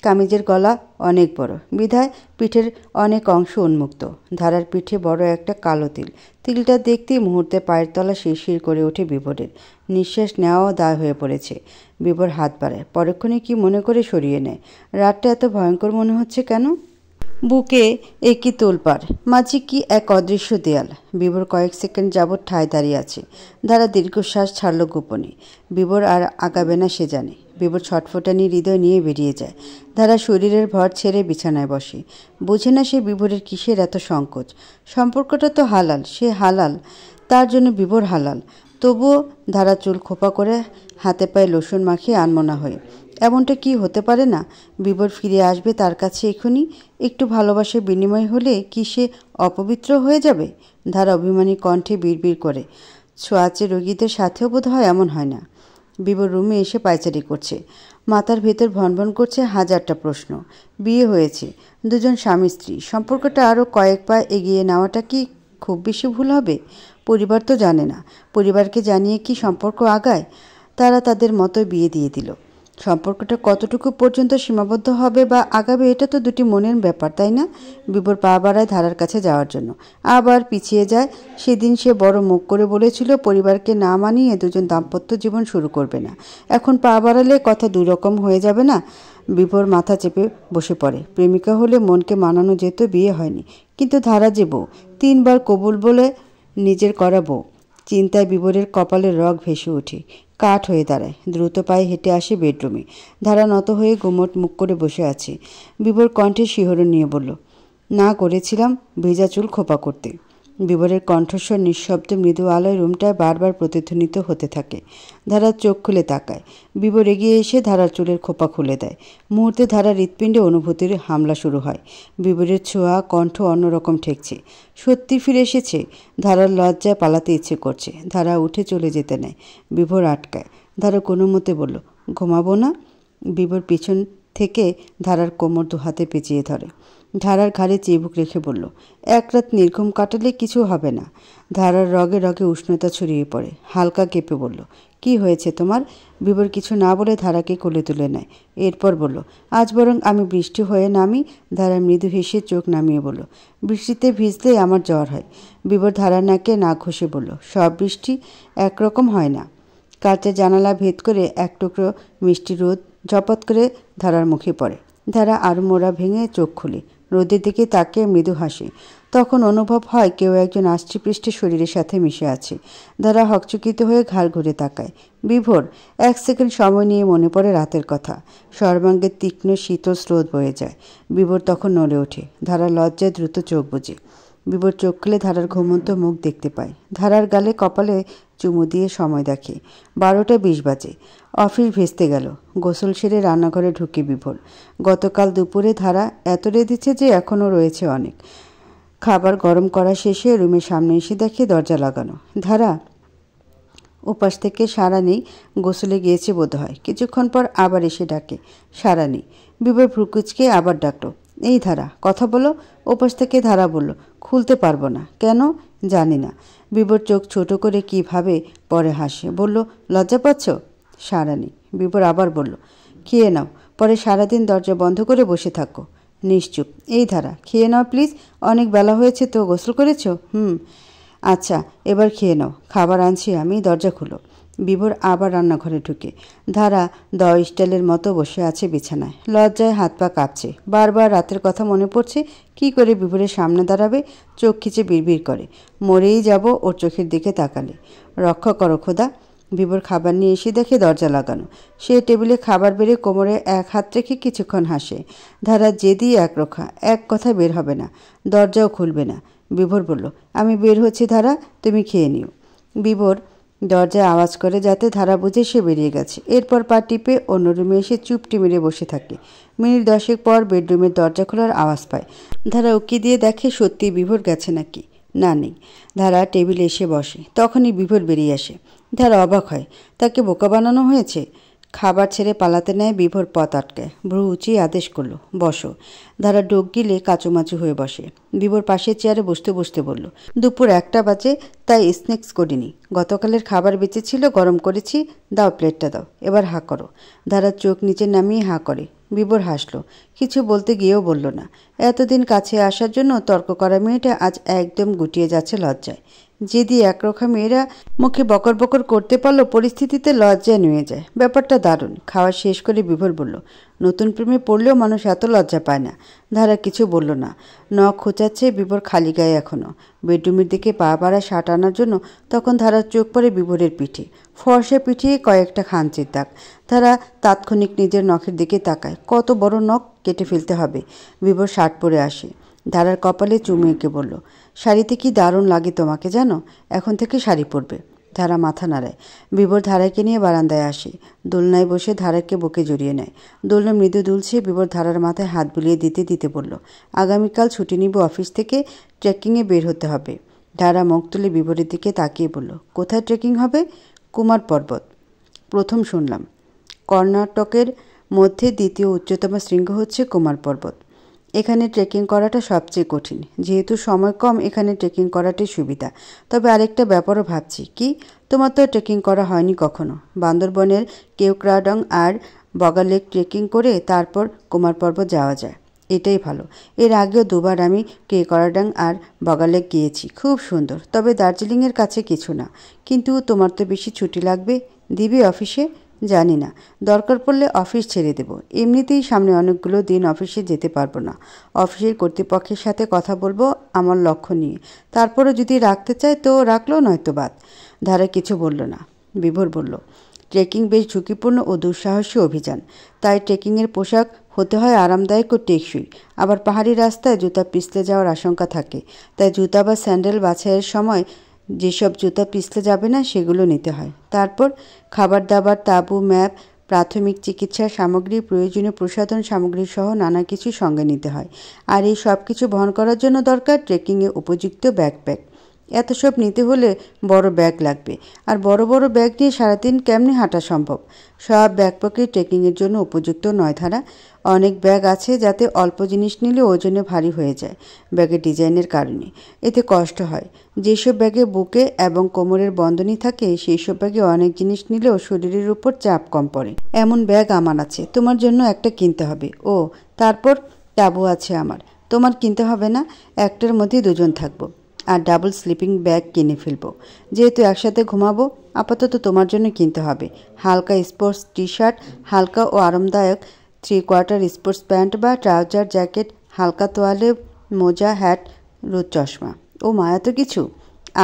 কামিজের গলা অনেক বড় বিধায় পিঠের অনেক অংশ উন্মুক্ত। ধারার পিঠে বড় একটা কালো তিল। তিলটা দেখতেই মুহূর্তে পায়ের তলা শিরশির করে ওঠে বিভোরের। নিঃশ্বাস নেওয়াও দায় হয়ে পড়েছে। বিভোর হাত বাড়ায়। পরক্ষণে কি মনে করে সরিয়ে নেয়। রাতটা এত ভয়ঙ্কর মনে হচ্ছে কেন? বুকে একই তোলপাড়, মাঝে কি এক অদৃশ্য দেয়াল। বিভোর কয়েক সেকেন্ড যাবৎ ঠায় দাঁড়িয়ে আছে। ধারা দীর্ঘশ্বাস ছাড়ল গোপনে। বিভোর আর আগাবে না সে জানে। বিভোর ছটফটানি হৃদয় নিয়ে বেরিয়ে যায়। ধারা শরীরের ভর ছেড়ে বিছানায় বসে। বোঝে না সে বিভোরের কিসের এত সংকোচ। সম্পর্কটা তো হালাল, সে হালাল, তার জন্য বিভোর হালাল। তবুও ধারা চুল খোপা করে হাতে পায়ে লোশন মাখিয়ে আনমনা হয়ে। এমনটা কি হতে পারে না? বিভোর ফিরে আসবে তার কাছে এখনই। একটু ভালোবাসার বিনিময় হলে কি সে অপবিত্র হয়ে যাবে? ধারা অভিমানী কণ্ঠে বিড়বিড় করে, ছোঁয়াচে রোগীদের সাথেও বোধ হয় এমন হয় না। বিভোর রুমে এসে পায়চারি করছে। মাথার ভেতর ভনভন করছে হাজারটা প্রশ্ন। বিয়ে হয়েছে, দুজন স্বামী স্ত্রী। সম্পর্কটা আরও কয়েক পা এগিয়ে নেওয়াটা কি খুব বেশি ভুল হবে? পরিবার তো জানে না। পরিবারকে জানিয়ে কি সম্পর্ক আগায়? তারা তাদের মতো বিয়ে দিয়ে দিল। সম্পর্কটা কতটুকু পর্যন্ত সীমাবদ্ধ হবে বা আগাবে, এটা তো দুটি মনের ব্যাপার, তাই না? বিভোর পা বাড়ায় ধারার কাছে যাওয়ার জন্য, আবার পিছিয়ে যায়। সেদিন সে বড় মুখ করে বলেছিল পরিবারকে না মানিয়ে দুজন দাম্পত্য জীবন শুরু করবে না। এখন পা বাড়ালে কথা দুই রকম হয়ে যাবে না? বিভোর মাথা চেপে বসে পড়ে। প্রেমিকা হলে মনকে মানানো যেত, বিয়ে হয়নি। কিন্তু ধারা যে বউ, 3 বার কবুল বলে নিজের করা বউ। চিন্তায় বিভোরের কপালের রগ ভেসে ওঠে। কাঠ হয়ে দাঁড়ায়। দ্রুত পায়ে হেঁটে আসে বেডরুমে। ধারা নত হয়ে গুমট মুখ করে বসে আছে। বিভোর কণ্ঠে শিহরণ নিয়ে বলল, না করেছিলাম ভেজা চুল খোপা করতে। বিভোরের কণ্ঠস্বর নিঃশব্দে মৃদু আলোয় রুমটায় বারবার প্রতিধ্বনিত হতে থাকে। ধারার চোখ খুলে তাকায়। বিভোর এগিয়ে এসে ধারার চুলের খোপা খুলে দেয়। মুহূর্তে ধারার হৃৎপিণ্ডে অনুভূতির হামলা শুরু হয়। বিভোরের ছোঁয়া, কণ্ঠ অন্যরকম ঠেকছে। সত্যি ফিরে এসেছে। ধারার লজ্জায় পালাতে ইচ্ছে করছে। ধারা উঠে চলে যেতে নেয়। বিভোর আটকায়। ধারা কোনো মতে বলল, ঘুমাবো না? বিভোর পিছন থেকে ধারার কোমর 2 হাতে পেঁচিয়ে ধরে। ধারার ঘাড়ে চিবুক রেখে বলল, এক রাত নির্ঘুম কাটালে কিছু হবে না। ধারার রগে রগে উষ্ণতা ছড়িয়ে পড়ে। হালকা কেঁপে বলল, কি হয়েছে তোমার? বিভোর কিছু না বলে ধারাকে কোলে তুলে নেয়। এরপর বলল, আজ বরং আমি বৃষ্টি হয়ে নামি। ধারা মৃদু হেসে চোখ নামিয়ে বলল, বৃষ্টিতে ভিজলে আমার জ্বর হয়। বিভোর ধারার নাকে নাক ঘষে বলল, সব বৃষ্টি একরকম হয় না। কাঁচের জানালা ভেদ করে এক টুকরো মিষ্টি রোদ ঝপত করে ধারার মুখে পড়ে। ধারা আড়মোড়া ভেঙে চোখ খুলে। রোদের দিকে তাকিয়ে মৃদু হাসে। তখন অনুভব হয় কেউ একজন আষ্টেপৃষ্ঠে শরীরের সাথে মিশে আছে। ধারা হকচকিত হয়ে ঘাড় ঘুরে তাকায়। বিভোর। 1 সেকেন্ড সময় নিয়ে মনে পড়ে রাতের কথা। সর্বাঙ্গের তীক্ষ্ণ শীতল স্রোত বয়ে যায়। বিভোর তখন নড়ে ওঠে। ধারা লজ্জায় দ্রুত চোখ বুজে। বিভোর চোখ খুলে ধারার ঘুমন্ত মুখ দেখতে পায়। ধারার গালে কপালে চুমু দিয়ে সময় দেখে। 12টা 20 বাজে। অফিস ভেস্তে গেল। গোসল সেরে রান্নাঘরে ঢুকে বিভোর। গতকাল দুপুরে ধারা এত রেঁধেছে যে এখনও রয়েছে অনেক। খাবার গরম করা শেষে রুমের সামনে এসে দেখে দরজা লাগানো। ধারা। ওপাশ থেকে সাড়া নেই। গোসলে গিয়েছে বোধহয়। কিছুক্ষণ পর আবার এসে ডাকে। সাড়া নেই। বিভোর ভ্রুকুচকে আবার ডাকলো। এই ধারা, কথা বলো। ওপাশ থেকে ধারা বলল, খুলতে পারবো না। কেন? জানি না। বিভোর চোখ ছোট করে কিভাবে পরে হাসে। বলল, লজ্জা পাচ্ছ? সাড়া নেই। বিভোর আবার বলল, খেয়ে নাও, পরে সারাদিন দরজা বন্ধ করে বসে থাকো। নিশ্চুপ। এই ধারা, খেয়ে নাও প্লিজ। অনেক বেলা হয়েছে তো, গোসল করেছ? আচ্ছা, এবার খেয়ে নাও। খাবার আনছি আমি, দরজা খুলো। বিভোর আবার রান্নাঘরে ঢুকে। ধারা স্টাইলের মতো বসে আছে বিছানায়। লজ্জায় হাত পা কাঁপছে। বারবার রাতের কথা মনে পড়ছে। কি করে বিভোরের সামনে দাঁড়াবে? চোখ খিচে বিড়বিড় করে। মরেই যাব ওর চোখের দিকে তাকালে। রক্ষা করো খোদা। বিভোর খাবার নিয়ে এসে দেখে দরজা লাগানো। সে টেবিলে খাবার বেড়ে কোমরে এক হাত রেখে কিছুক্ষণ হাসে। ধারা জেদি একরোখা, এক কথা বের হবে না, দরজাও খুলবে না। বিভোর বলল, আমি বের হচ্ছি ধারা, তুমি খেয়ে নিও। বিভোর দরজায় আওয়াজ করে যাতে ধারা বুঝে সে বেরিয়ে গেছে। এরপর পা টিপে অন্য রুমে এসে চুপটি মেরে বসে থাকে। মিনিট 10 পর বেডরুমের দরজা খোলার আওয়াজ পায়। ধারা উকি দিয়ে দেখে সত্যি বিভোর গেছে নাকি। না, নেই। ধারা টেবিলে এসে বসে। তখনই বিভোর বেরিয়ে আসে। ধারা অবাক হয়। তাকে বোকা বানানো হয়েছে। খাবার ছেড়ে পালাতে নেয় বিভোর পথ আটকায়। ভ্রু উঁচিয়ে আদেশ করল, বসো। ধারা ডোক গিলে কাচুমাচু হয়ে বসে। বিভোর পাশের চেয়ারে বসতে বসতে বলল, দুপুর 1টা বাজে, তাই স্ন্যাক্স করিনি। গতকালের খাবার বেঁচেছিল, গরম করেছি। দাও, প্লেটটা দাও। এবার হাঁ করো। ধারার চোখ নিচে নামিয়ে হাঁ করে। বিভোর হাসল। কিছু বলতে গিয়েও বলল না। এতদিন কাছে আসার জন্য তর্ক করা মেয়েটা আজ একদম গুটিয়ে যাচ্ছে লজ্জায়। যেদি একরোখা মেয়েরা মুখে বকর বকর করতে পারলো, পরিস্থিতিতে লজ্জায় নুয়ে যায়। ব্যাপারটা দারুণ। খাওয়া শেষ করে বিভোর বলল, নতুন প্রেমে পড়লেও মানুষ এত লজ্জা পায় না। ধারা কিছু বলল না। নখ খোঁচাচ্ছে বিভোর খালি গায়ে এখনও। বেডরুমের দিকে পা বাড়া শার্ট আনার জন্য তখন ধারার চোখ পড়ে বিভোরের পিঠে। ফর্সা পিঠে কয়েকটা খাঞ্চির দাগ। ধারা তাৎক্ষণিক নিজের নখের দিকে তাকায়। কত বড় নখ, কেটে ফেলতে হবে। বিভোর শার্ট পরে আসে। ধারার কপালে চুমু এঁকে বলল, শাড়িতে কি দারুণ লাগে তোমাকে জানো? এখন থেকে শাড়ি পরবে। ধারা মাথা নাড়ায়। বিভোর ধারাকে নিয়ে বারান্দায় আসে। দোলনায় বসে ধারাকে বুকে জড়িয়ে নেয়। দোলনা মৃদু দুলছে। বিভোর ধারার মাথায় হাত বুলিয়ে দিতে দিতে বলল, আগামীকাল ছুটি নিব অফিস থেকে, ট্রেকিংয়ে বের হতে হবে। ধারা মুখ তুলে বিভোরের দিকে তাকিয়ে বলল, কোথায় ট্রেকিং হবে? কুমার পর্বত। প্রথম শুনলাম। কর্ণাটকের মধ্যে দ্বিতীয় উচ্চতম শৃঙ্গ হচ্ছে কুমার পর্বত। এখানে ট্রেকিং করাটা সবচেয়ে কঠিন। যেহেতু সময় কম, এখানে ট্রেকিং করাটাই সুবিধা। তবে আরেকটা ব্যাপারও ভাবছি। কি? তোমার তো ট্রেকিং করা হয়নি কখনো। বান্দরবনের কেওক্রাডং আর বগালেক ট্রেকিং করে তারপর কুমার পর্বত যাওয়া যায়। এটাই ভালো। এর আগেও 2বার আমি কেওক্রাডং আর বগালেক গিয়েছি। খুব সুন্দর। তবে দার্জিলিংয়ের কাছে কিছু না। কিন্তু তোমার তো বেশি ছুটি লাগবে। দিবি অফিসে? জানি না। দরকার পড়লে অফিস ছেড়ে দেব। এমনিতেই সামনে অনেকগুলো দিন অফিসে যেতে পারবো না। অফিসের কর্তৃপক্ষের সাথে কথা বলবো আমার লক্ষ্য নিয়ে। তারপরে যদি রাখতে চায় তো রাখলো, নয়তো বাদ। ধারা কিছু বলল না। বিভোর বলল, ট্রেকিং বেশ ঝুঁকিপূর্ণ ও দুঃসাহসী অভিযান। তাই ট্রেকিংয়ের পোশাক হতে হয় আরামদায়ক ও টেকসই। আবার পাহাড়ি রাস্তায় জুতা পিছলে যাওয়ার আশঙ্কা থাকে। তাই জুতা বা স্যান্ডেল বাছাইয়ের সময় যেসব জুতা পিছলে যাবে না সেগুলো নিতে হয়। তারপর খাবার দাবার, তাঁবু, ম্যাপ, প্রাথমিক চিকিৎসার সামগ্রী, প্রয়োজনীয় প্রসাধন সামগ্রী সহ নানা কিছু সঙ্গে নিতে হয়। আর এই সব কিছু বহন করার জন্য দরকার ট্রেকিংয়ে উপযুক্ত ব্যাকপ্যাক। এত সব নিতে হলে বড় ব্যাগ লাগবে। আর বড় বড় ব্যাগ নিয়ে সারাদিন কেমনে হাঁটা সম্ভব? সব ব্যাকপ্যাকই ট্রেকিংয়ের জন্য উপযুক্ত নয় ধারা। অনেক ব্যাগ আছে যাতে অল্প জিনিস নিলে ওজনে ভারী হয়ে যায় ব্যাগের ডিজাইনের কারণে। এতে কষ্ট হয়। যেসব ব্যাগে বুকে এবং কোমরের বন্ধনী থাকে সেই সব ব্যাগে অনেক জিনিস নিলেও শরীরের উপর চাপ কম পড়ে। এমন ব্যাগ আমার আছে। তোমার জন্য একটা কিনতে হবে। ও, তারপর তাঁবু আছে আমার। তোমার কিনতে হবে না। একটার মধ্যে 2জন থাকবো। আর ডাবল স্লিপিং ব্যাগ কিনে ফেলবো। যেহেতু একসাথে ঘুমাবো। আপাতত তোমার জন্য কিনতে হবে হালকা স্পোর্টস টি শার্ট, হালকা ও আরামদায়ক 3/4 স্পোর্টস প্যান্ট বা ট্রাউজার জ্যাকেট, হালকা তোয়ালে, মোজা, হ্যাট, রোদ চশমা। ও মায়া তো কিছু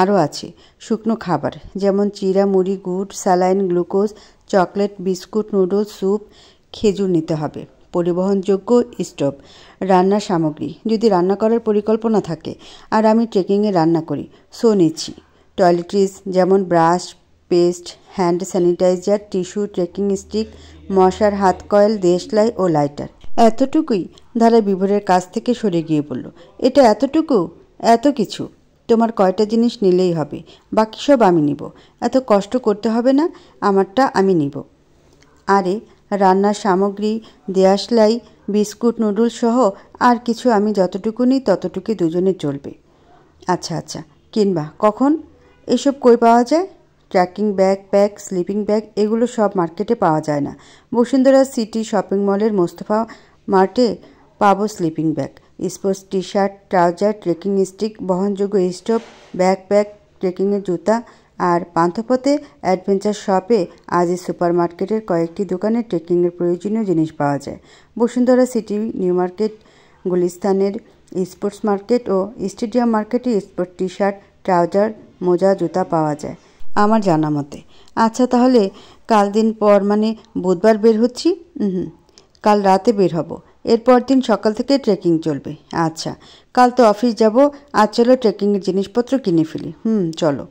আরও আছে। শুকনো খাবার যেমন চিরা, মুড়ি, গুড়, saline, glucose, chocolate, biscuit, noodles, soup, খেজুর নিতে হবে। পরিবহনযোগ্য স্টোভ, রান্নার সামগ্রী যদি রান্না করার পরিকল্পনা থাকে, আর আমি ট্রেকিংয়ে রান্না করি, সো নিচ্ছি। টয়লেট্রিজ যেমন brush, paste, hand sanitiser, tissue, trekking stick, মশার হাত কয়েল, দেশলাই ও লাইটার। এতটুকুই? ধারা বিভোরের কাছ থেকে সরে গিয়ে বলল, এটা এতটুকু? এত কিছু? তোমার কয়টা জিনিস নিলেই হবে, বাকি সব আমি নিব। এত কষ্ট করতে হবে না, আমারটা আমি নিব। আরে রান্নার সামগ্রী, দেশলাই, বিস্কুট, নুডলস সহ আর কিছু আমি যতটুকু নিই ততটুকু দুজনে চলবে। আচ্ছা আচ্ছা, কিনবা কখন? এসব কই পাওয়া যায়? Tracking bag, pack, sleeping bag এগুলো সব মার্কেটে পাওয়া যায় না। বসুন্ধরা সিটি শপিং মলের মোস্তফা মার্টে পাবো sleeping bag, sports T shirt, trouser, trekking stick, বহনযোগ্য স্টোভ, ব্যাকপ্যাক, ট্রেকিংয়ের জুতা। আর পান্থপথে অ্যাডভেঞ্চার শপে আজি সুপার মার্কেটের কয়েকটি দোকানে ট্রেকিংয়ের প্রয়োজনীয় জিনিস পাওয়া যায়। বসুন্ধরা সিটি, নিউ মার্কেট, গুলিস্তানের স্পোর্টস মার্কেট ও স্টেডিয়াম মার্কেটে স্পোর্ট টি শার্ট, ট্রাউজার, মোজা, জুতা পাওয়া যায় আমার জানা মতে। আচ্ছা তাহলে কাল দিন পর মানে বুধবার বের হচ্ছি? কাল রাতে বের হব। এরপর দিন সকাল থেকে ট্রেকিং চলবে। আচ্ছা, কাল তো অফিস যাব, আজ চলো ট্রেকিংয়ের জিনিসপত্র কিনে ফেলি। চলো।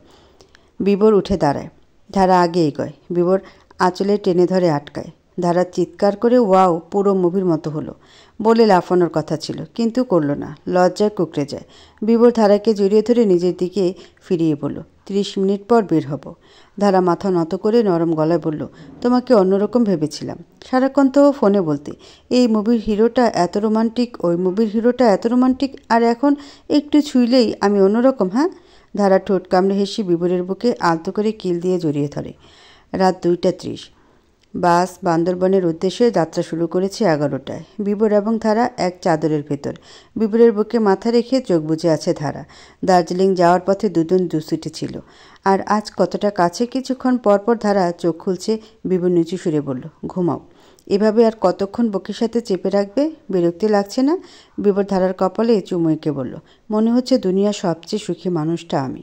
বিবর উঠে দাঁড়ায়, ধারা আগে এগোয়। বিবর আঁচলে টেনে ধরে আটকায়। ধারা চিৎকার করে ওয়াও, পুরো মুভির মতো হলো বলে লাফানোর কথা ছিল, কিন্তু করল না, লজ্জায় কুঁকড়ে যায়। বিবর ধারাকে জড়িয়ে ধরে নিজের দিকে ফিরিয়ে বলল, 30 মিনিট পর বের হব। ধারা মাথা নত করে নরম গলায় বলল, তোমাকে অন্যরকম ভেবেছিলাম। সারাক্ষণ তো ফোনে বলতে এই মুভির হিরোটা এত রোমান্টিক, ওই মুভির হিরোটা এত রোমান্টিক, আর এখন একটু ছুঁইলেই আমি অন্যরকম। হ্যাঁ? ধারা ঠোঁট কামড়ে হেসে বিবরের বুকে আলতো করে কিল দিয়ে জড়িয়ে ধরে। রাত 2:30। বাস বান্দরবনের উদ্দেশ্যে যাত্রা শুরু করেছে 11টায়। বিবর এবং ধারা এক চাদরের ভেতর। বিবরের বুকে মাথা রেখে চোখ বুজে আছে ধারা। দার্জিলিং যাওয়ার পথে দুজন দুশ্চিন্তা ছিল, আর আজ কতটা কাছে। কিছুক্ষণ পরপর ধারা চোখ খুলছে। বিবর নিচু সুরে বলল, ঘুমাও। এভাবে আর কতক্ষণ বুকের সাথে চেপে রাখবে? বিরক্তি লাগছে না? বিবর ধারার কপালে চুমু এঁকে বলল, মনে হচ্ছে দুনিয়ার সবচেয়ে সুখী মানুষটা আমি।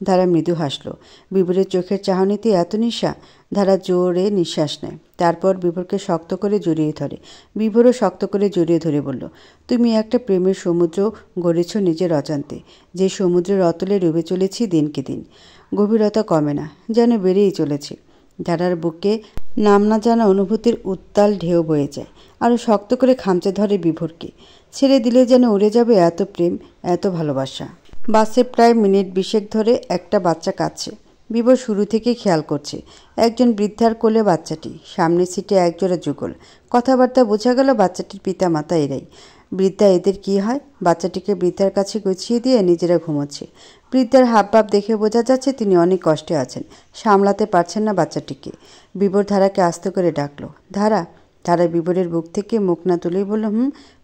ধারা মৃদু হাসল। বিবরের চোখের চাহনিতে এত নিশা। ধারা জোরে নিঃশ্বাস নেয়, তারপর বিবরকে শক্ত করে জড়িয়ে ধরে। বিবরও শক্ত করে জড়িয়ে ধরে বলল, তুমি একটা প্রেমের সমুদ্র গড়েছ নিজের অজান্তে, যে সমুদ্রের অতলে ডুবে চলেছি দিনকে দিন। গভীরতা কমে না, যেন বেড়েই চলেছে। ধারার বুকে নাম না জানা অনুভূতির উত্তাল ঢেউ বয়ে যায়। আরও শক্ত করে খামচে ধরে বিভোরকে। ছেড়ে দিলে যেন উড়ে যাবে এত প্রেম, এত ভালোবাসা। বাসে প্রায় মিনিট 20 ধরে একটা বাচ্চা কাঁদছে। বিভোর শুরু থেকে খেয়াল করছে। একজন বৃদ্ধার কোলে বাচ্চাটি, সামনের সিটে একজোড়া যুগল। কথাবার্তা বোঝা গেল বাচ্চাটির পিতা মাতা এরাই। বৃদ্ধা এদের কি হয়? বাচ্চাটিকে বৃদ্ধার কাছে গুছিয়ে দিয়ে নিজেরা ঘুমোচ্ছে। বৃদ্ধার হাবভাব দেখে বোঝা যাচ্ছে তিনি অনেক কষ্টে আছেন, সামলাতে পারছেন না বাচ্চাটিকে। বিবর ধারাকে আস্তে করে ডাকলো, ধারা। ধারা বিবরের বুক থেকে মুখ না তুলেই বলল,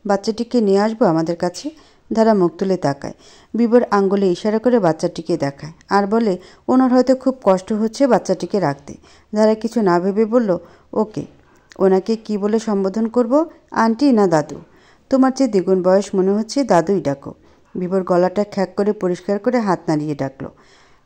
বাচ্চাটিকে নিয়ে আসবো আমাদের কাছে। ধারা মুখ তুলে তাকায়। বিবর আঙ্গুলে ইশারা করে বাচ্চাটিকে দেখায় আর বলে, ওনার হয়তো খুব কষ্ট হচ্ছে বাচ্চাটিকে রাখতে। ধারা কিছু না ভেবে বলল, ওকে। ওনাকে কি বলে সম্বোধন করব? আন্টি না দাদু? তোমার চেয়ে দ্বিগুণ বয়স মনে হচ্ছে, দাদুই ডাকো। বিবর গলাটা খ্যাক করে পরিষ্কার করে হাত নাড়িয়ে ডাকলো,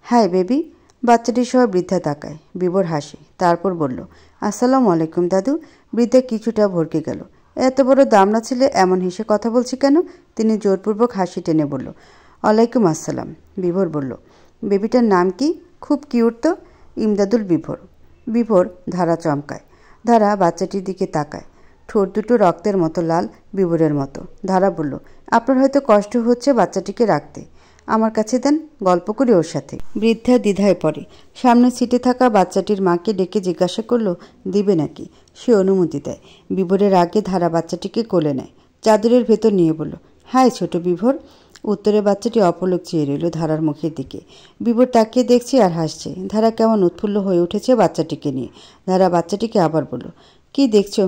হাই বেবি। বাচ্চাটি সহ বৃদ্ধা তাকায়। বিবর হাসে, তারপর বলল, আসসালামু আলাইকুম দাদু। বৃদ্ধা কিছুটা ভরকে গেল। এত বড় দামড়া ছেলে এমন হেসে কথা বলছে কেন? তিনি জোরপূর্বক হাসি টেনে বলল, ওয়ালাইকুম আসসালাম। বিভোর বলল, বেবিটার নাম কি? খুব কিউট তো। ইমদাদুল বিভোর। বিভোর ধারা চমকায়। ধারা বাচ্চাটির দিকে তাকায়। ঠোঁট দুটো রক্তের মতো লাল, বিভোরের মতো। ধারা বলল, আপনার হয়তো কষ্ট হচ্ছে বাচ্চাটিকে রাখতে, আমার কাছে দেন, গল্প করি ওর সাথে। বৃদ্ধা দ্বিধায় পড়ে। সামনের সিটে থাকা বাচ্চাটির মাকে ডেকে জিজ্ঞাসা করলো, দিবে নাকি? সে অনুমতি দেয়। বিভোরের আগে ধারা বাচ্চাটিকে কোলে নেয়, চাদরের ভেতর নিয়ে বলল, হাই ছোট বিভোর। উত্তরে বাচ্চাটি অপলক চেয়ে রইল ধারার মুখের দিকে। বিভোর তাকিয়ে দেখছে আর হাসছে। ধারা কেমন উৎফুল্ল হয়ে উঠেছে বাচ্চাটিকে নিয়ে। ধারা বাচ্চাটিকে আবার বলল, কি দেখছো?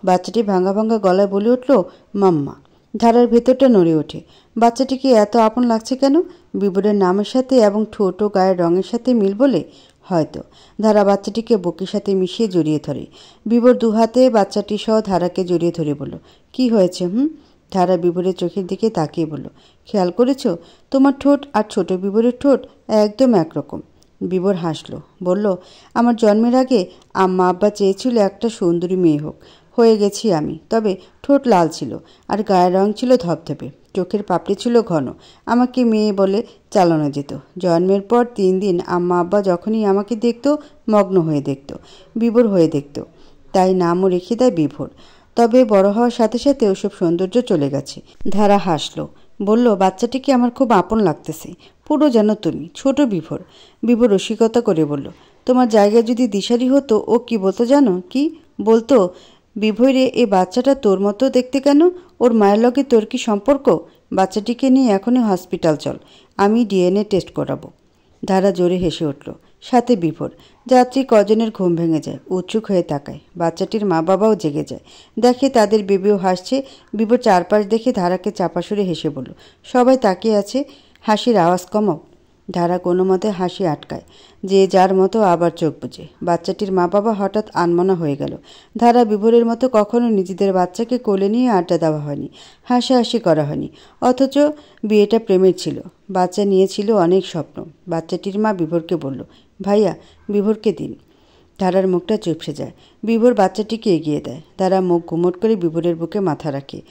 বাচ্চাটি ভাঙা ভাঙা গলায় বলে উঠল, মাম্মা। ধারার ভেতরটা নড়ে ওঠে। বাচ্চাটিকে এত আপন লাগছে কেন? বিবরের নামের সাথে এবং ঠোঁট ও গায়ের রঙের সাথে মিল বলে হয়তো। ধারা বাচ্চাটিকে বুকের সাথে মিশিয়ে জড়িয়ে ধরে। বিবর দুহাতে বাচ্চাটি সহ ধারাকে জড়িয়ে ধরে বলল, কি হয়েছে? ধারা বিভোরের চোখের দিকে তাকিয়ে বলল, খেয়াল করেছ তোমার ঠোঁট আর ছোট বিভোরের ঠোঁট একদম একরকম। বিভোর হাসল, বলল, আমার জন্মের আগে আম্মা আব্বা চেয়েছিল একটা সুন্দরী মেয়ে হোক, হয়ে গেছি আমি। তবে ঠোঁট লাল ছিল আর গায়ের রং ছিল ধপধপে, চোখের পাপড়ি ছিল ঘন। আমাকে মেয়ে বলে চালানো যেত। জন্মের পর 3 দিন আম্মা আব্বা যখনই আমাকে দেখত মগ্ন হয়ে দেখত, বিভোর হয়ে দেখত, তাই নামও রেখে দেয় বিভোর। তবে বড় হওয়ার সাথে সাথে ওসব সৌন্দর্য চলে গেছে। ধারা হাসল, বলল, বাচ্চাটিকে আমার খুব আপন লাগতেছে, পুরো যেন তুমি, ছোট বিভোর। বিভোর রসিকতা করে বলল, তোমার জায়গায় যদি দিশারি হতো ও কি বলতো জানো? কি বলতো? বিভোরে, এ বাচ্চাটা তোর মতো দেখতে কেন? ওর মায়ের লগে তোর কি সম্পর্ক? বাচ্চাটিকে নিয়ে এখনই হসপিটাল চল, আমি ডিএনএ টেস্ট করাবো। ধারা জোরে হেসে উঠল, সাথে বিভোর। যাত্রী কজনের ঘুম ভেঙে যায়, উৎসুক হয়ে তাকায়। বাচ্চাটির মা বাবাও জেগে যায়, দেখে তাদের বেবিও হাসছে। বিভোর চারপাশ দেখে ধারাকে চাপা সুরে হেসে বলল, সবাই তাকিয়ে আছে, হাসির আওয়াজ কমাও। ধারা কোনো মতে হাসি আটকায়, যে যার মতো আবার চোখ বুজে। বাচ্চাটির মা বাবা হঠাৎ আনমনা হয়ে গেল। ধারা বিভোরের মতো কখনো নিজেদের বাচ্চাকে কোলে নিয়ে আড্ডা দেওয়া হয়নি, হাসাহাসি করা হয়নি। অথচ বিয়েটা প্রেমের ছিল, বাচ্চা নিয়েছিল অনেক স্বপ্ন। বাচ্চাটির মা বিভোরকে বলল, ভাইয়া, বিভোরকে দিন। ধারার মুখটা চুপসে যায়। বিভোর বাচ্চাটিকে এগিয়ে দেয়। ধারা মুখ গুমট করে বিভোরের বুকে মাথা রাখে।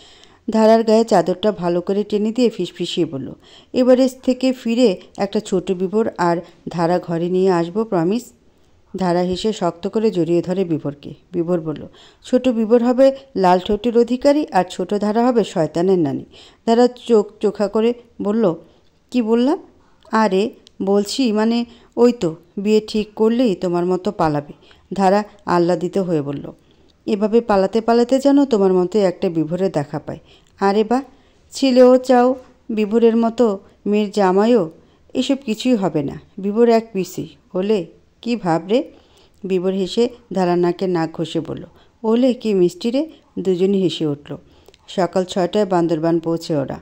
ধারার গায়ে চাদরটা ভালো করে টেনে দিয়ে ফিসফিসিয়ে বলল, এভারেস্ট থেকে ফিরে একটা ছোট বিভোর আর ধারা ঘরে নিয়ে আসবো, প্রমিস। ধারা হেসে শক্ত করে জড়িয়ে ধরে বিভোরকে। বিভোর বলল, ছোট বিভোর হবে লাল ঠোঁটের অধিকারী আর ছোট ধারা হবে শয়তানের নানি। ধারা চোখ চোখা করে বলল, কি বললাম? আরে বলছি মানে ওই তো, বিয়ে ঠিক করলেই তোমার মতো পালাবে। ধারা আহ্লাদিত হয়ে বলল, এভাবে পালাতে পালাতে যেন তোমার মতো একটা বিভোরের দেখা পায়। আরে বা, ছেলেও চাও বিভোরের মতো, মেয়ের জামাইও? এসব কিছুই হবে না, বিভোর এক পিসি হলে কি ভাবরে? বিভোর হেসে ধারার নাকে নাক ঘষে বলল, ওলে কি মিষ্টি রে। দুজনই হেসে উঠল। সকাল 6টায় বান্দরবান পৌঁছে ওরা।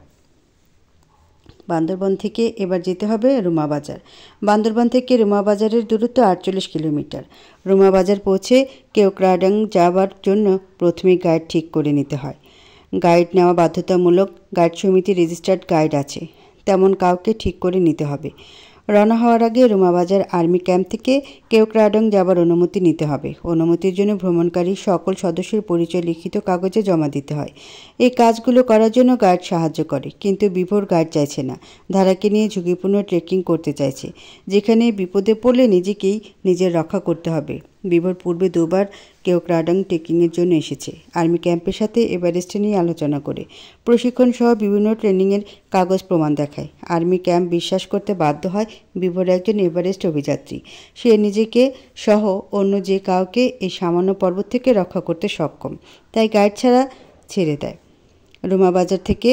বান্দরবান থেকে এবার যেতে হবে রুমাবাজার। বান্দরবান থেকে রুমাবাজারের দূরত্ব 48 কিলোমিটার। রুমাবাজার পৌঁছে কেওক্রাডাং যাওয়ার জন্য প্রথমেই গাইড ঠিক করে নিতে হয়। গাইড নেওয়া বাধ্যতামূলক। গাইড সমিতির রেজিস্টার্ড গাইড আছে, তেমন কাউকে ঠিক করে নিতে হবে। রওনা হওয়ার আগে রুমাবাজার আর্মি ক্যাম্প থেকে কেওক্রাডং যাবার অনুমতি নিতে হবে। অনুমতির জন্য ভ্রমণকারী সকল সদস্যের পরিচয় লিখিত কাগজে জমা দিতে হয়। এই কাজগুলো করার জন্য গাইড সাহায্য করে, কিন্তু বিভোর গাইড চাইছে না। ধারাকে নিয়ে ঝুঁকিপূর্ণ ট্রেকিং করতে চাইছে, যেখানে বিপদে পড়লে নিজেকেই নিজের রক্ষা করতে হবে। বিভোর পূর্বে 2বার কেওক্রাডং ট্রেকিংয়ের জন্য এসেছে, আর্মি ক্যাম্পের সাথে এভারেস্ট নিয়ে আলোচনা করে। প্রশিক্ষণ সহ বিভিন্ন ট্রেনিংয়ের কাগজ প্রমাণ দেখায়। আর্মি ক্যাম্প বিশ্বাস করতে বাধ্য হয় বিভোর একজন এভারেস্ট অভিযাত্রী। সে নিজেকে সহ অন্য যে কাউকে এই সামান্য পর্বত থেকে রক্ষা করতে সক্ষম, তাই গাইড ছাড়া ছেড়ে দেয়। রুমাবাজার থেকে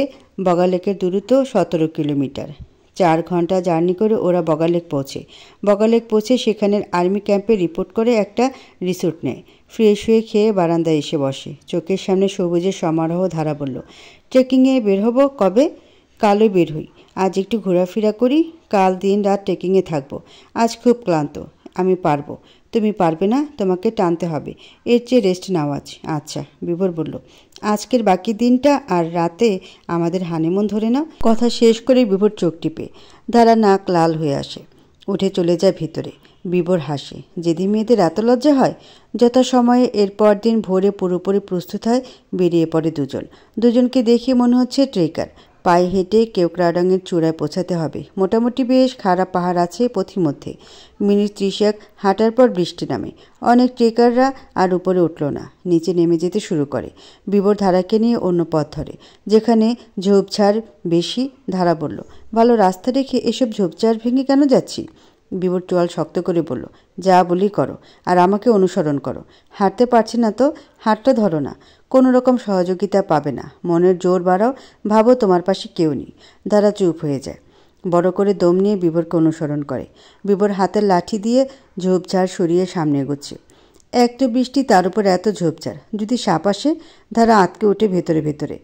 বগালেকের দূরত্ব 17 কিলোমিটার। 4 ঘন্টা জার্নি করে ওরা বগালেক পৌঁছে। বগালেক পৌঁছে সেখানের আর্মি ক্যাম্পে রিপোর্ট করে একটা রিসোর্ট নেয়। ফ্রেশ হয়ে খেয়ে বারান্দায় এসে বসে। চোখের সামনে সবুজের সমারোহ। ধারা বলল, ট্রেকিংয়ে বের হব কবে? কালই বের হই। আজ একটু ঘোরাফেরা করি, কাল দিন রাত ট্রেকিংয়ে থাকবো। আজ খুব ক্লান্ত, আমি পারবো। তুমি পারবে না, তোমাকে টানতে হবে। এর চেয়ে রেস্ট নাও আজ। আচ্ছা, বিভোর বলল, আজকের বাকি দিনটা আর রাতে আমাদের হানিমুন ধরে নাও। কথা শেষ করে বিভোর চোখ টিপে। ধারা নাক লাল হয়ে আসে, উঠে চলে যায় ভিতরে। বিভোর হাসে। যেদিন মেয়েদের এত লজ্জা হয়। যথাসময়ে এরপর দিন ভোরে পুরোপুরি প্রস্তুত হয়, বেরিয়ে পড়ে দুজনকে দেখে মনে হচ্ছে ট্রেকার। পায়ে হেঁটে কেওক্রাডাংয়ের চূড়ায় পৌঁছাতে হবে। মোটামুটি বেশ খারাপ পাহাড় আছে পথিমধ্যে। মিনিট 30 হাঁটার পর বৃষ্টি নামে। অনেক ট্রেকাররা আর উপরে উঠল না, নিচে নেমে যেতে শুরু করে। বিভোর ধারাকে নিয়ে অন্য পথ ধরে, যেখানে ঝোপঝাড় বেশি। ধারা বলল, ভালো রাস্তা রেখে এসব ঝোপঝাড় ভেঙে কেন যাচ্ছি? বিভোর চোয়াল শক্ত করে বলল, যা বলি করো, আর আমাকে অনুসরণ করো। হাঁটতে পারছি না তো হাতটা ধরো না। কোনো রকম সহযোগিতা পাবে না, মনের জোর বাড়াও, ভাবো তোমার পাশে কেউ নেই। ধারা চুপ হয়ে যায়, বড় করে দম নিয়ে বিভোরকে অনুসরণ করে। বিভোর হাতের লাঠি দিয়ে ঝোপঝাড় সরিয়ে সামনে এগোচ্ছে। একটু বৃষ্টি, তার উপর এত ঝোপঝাড়, যদি সাপ আসে। ধারা আটকে ওঠে ভেতরে ভেতরে।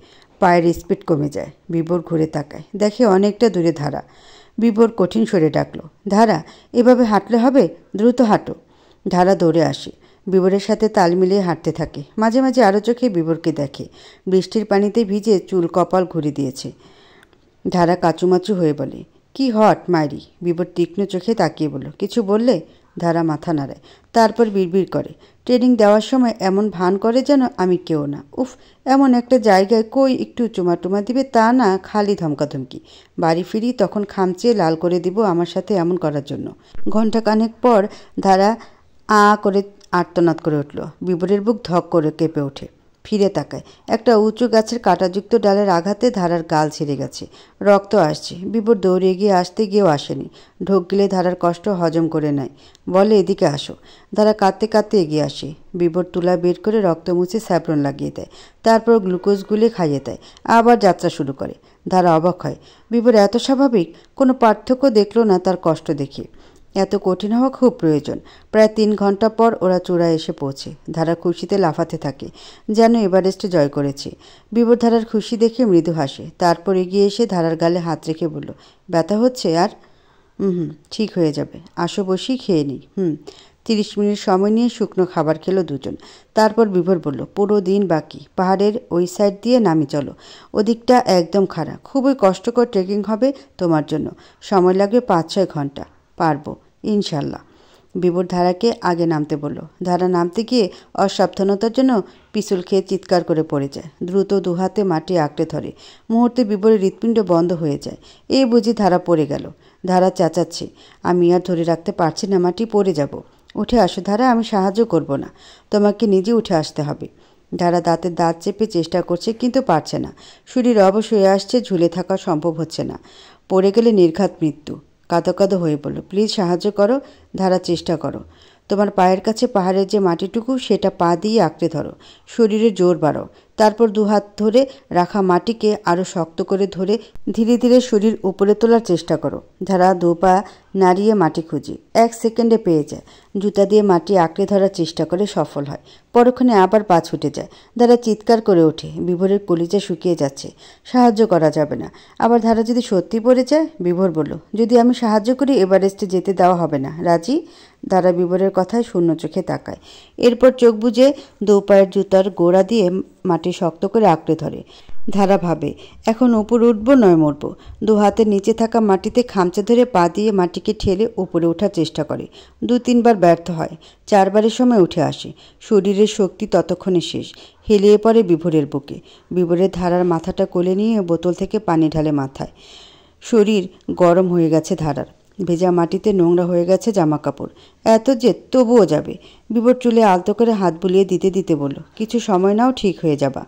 পায়ের স্পিড কমে যায়। বিভোর ঘুরে তাকায়, দেখে অনেকটা দূরে ধারা। বিভোর কঠিন স্বরে ডাকলো, ধারা, এভাবে হাঁটলে হবে, দ্রুত হাঁটো। ধারা দৌড়ে আসে। বিবরের সাথে তাল মিলিয়ে হাঁটতে থাকে। মাঝে মাঝে আরও চোখে বিবরকে দেখে। বৃষ্টির পানিতে ভিজে চুল কপাল ঘুরে দিয়েছে। ধারা কাচুমাচু হয়ে বলে, কি হট মাইরি? বিবর তীক্ষ্ণ চোখে তাকিয়ে বলল, কিছু বললে? ধারা মাথা নাড়ায়, তারপর বিড়বিড় করে, ট্রেনিং দেওয়ার সময় এমন ভান করে যেন আমি কেউ না। উফ, এমন একটা জায়গায় কই একটু চুমা দিবে তা না, খালি ধমকাধমকি। বাড়ি ফিরি তখন খামচে লাল করে দিব আমার সাথে এমন করার জন্য। ঘণ্টাখানেক পর ধারা করে আর্তনাদ করে উঠল। বিবরের বুক ধক করে কেঁপে ওঠে। ফিরে তাকায়। একটা উঁচু গাছের কাঁটাযুক্ত ডালের আঘাতে ধারার গাল ছিঁড়ে গেছে, রক্ত আসছে। বিবর দৌড়ে এগিয়ে আসতে গিয়েও আসেনি। ঢোক গিলে ধারার কষ্ট হজম করে নেয়। বলে, এদিকে আসো। ধারা কাঁদতে কাঁদতে এগিয়ে আসে। বিবর তুলা বের করে রক্ত মুছে স্যাপ্রন লাগিয়ে দেয়, তারপর গ্লুকোজ গুলে খাইয়ে দেয়। আবার যাত্রা শুরু করে। ধারা অবাক হয়। বিবর এত স্বাভাবিক, কোনো পার্থক্য দেখল না তার কষ্ট দেখে। এত কঠিন হওয়া খুব প্রয়োজন। প্রায় 3 ঘন্টা পর ওরা চূড়ায় এসে পৌঁছে। ধারা খুশিতে লাফাতে থাকে, যেন এভারেস্টে জয় করেছে। বিবর ধারার খুশি দেখে মৃদু হাসে, তারপর এগিয়ে এসে ধারার গালে হাত রেখে বলল, ব্যথা হচ্ছে আর? ঠিক হয়ে যাবে, আসো বসি, খেয়ে নিই। 30 মিনিট সময় নিয়ে শুকনো খাবার খেলো দুজন। তারপর বিভোর বলল, পুরো দিন বাকি, পাহাড়ের ওই সাইড দিয়ে নামি চলো। ওদিকটা একদম খাড়া, খুবই কষ্টকর ট্রেকিং হবে তোমার জন্য। সময় লাগবে 5-6 ঘন্টা। পারবো ইনশাল্লাহ। বিভোর ধারাকে আগে নামতে বলল। ধারা নামতে গিয়ে অসাবধানতার জন্য পিছল খেয়ে চিৎকার করে পড়ে যায়। দ্রুত দুহাতে মাটি আঁকড়ে ধরে। মুহূর্তে বিভোরের হৃৎপিণ্ড বন্ধ হয়ে যায়। এই বুঝি ধারা পড়ে গেল। ধারা চেঁচাচ্ছে, আমি আর ধরে রাখতে পারছি না, মাটি পড়ে যাব। উঠে আসো ধারা, আমি সাহায্য করব না, তোমাকে নিজে উঠে আসতে হবে। ধারা দাঁতের দাঁত চেপে চেষ্টা করছে, কিন্তু পারছে না। শরীর অবশ হয়ে আসছে, ঝুলে থাকা সম্ভব হচ্ছে না। পড়ে গেলে নির্ঘাত মৃত্যু। কাঁদো কাঁদো হয়ে বলল, প্লিজ সাহায্য করো। ধারা, চেষ্টা করো। তোমার পায়ের কাছে পাহাড়ের যে মাটিটুকু, সেটা পা দিয়ে আঁকড়ে ধরো। শরীরে জোর বাড়াও। তারপর 2 হাত ধরে রাখা মাটিকে আরও শক্ত করে ধরে ধীরে ধীরে শরীর উপরে তোলার চেষ্টা করো। ধারা 2 পা নাড়িয়ে মাটি খুঁজে 1 সেকেন্ডে পেয়ে যায়। জুতা দিয়ে মাটি আঁকড়ে ধরার চেষ্টা করে, সফল হয়। পরক্ষণে আবার পা ছুটে যায়। ধারা চিৎকার করে ওঠে। বিভোরের কলিজা শুকিয়ে যাচ্ছে। সাহায্য করা যাবে না। আবার ধারা যদি সত্যি পড়ে যায়? বিভোর বলল, যদি আমি সাহায্য করি এভারেস্টে যেতে দেওয়া হবে না, রাজি? ধারা বিভোরের কথায় শূন্য চোখে তাকায়। এরপর চোখ বুজে 2 পায়ের জুতার গোড়া দিয়ে মাটি শক্ত করে আঁকড়ে ধরে। ধারা ভাবে, এখন উপরে উঠবো নয় মরব। 2 হাতের নিচে থাকা মাটিতে খামচা ধরে পা দিয়ে মাটিকে ঠেলে উপরে ওঠার চেষ্টা করে। 2-3 বার ব্যর্থ হয়। 4 বারের সময় উঠে আসে। শরীরের শক্তি ততক্ষণে শেষ। হেলিয়ে পড়ে বিভোরের বুকে। বিভোরের ধারার মাথাটা কোলে নিয়ে বোতল থেকে পানি ঢালে মাথায়। শরীর গরম হয়ে গেছে ধারার। ভেজা মাটিতে নোংরা হয়ে গেছে জামা কাপড়। এত যে তবুও যাবে। বিভোর চুলে আলতো করে হাত বুলিয়ে দিতে দিতে বলল, কিছু সময় নাও, ঠিক হয়ে যাবা।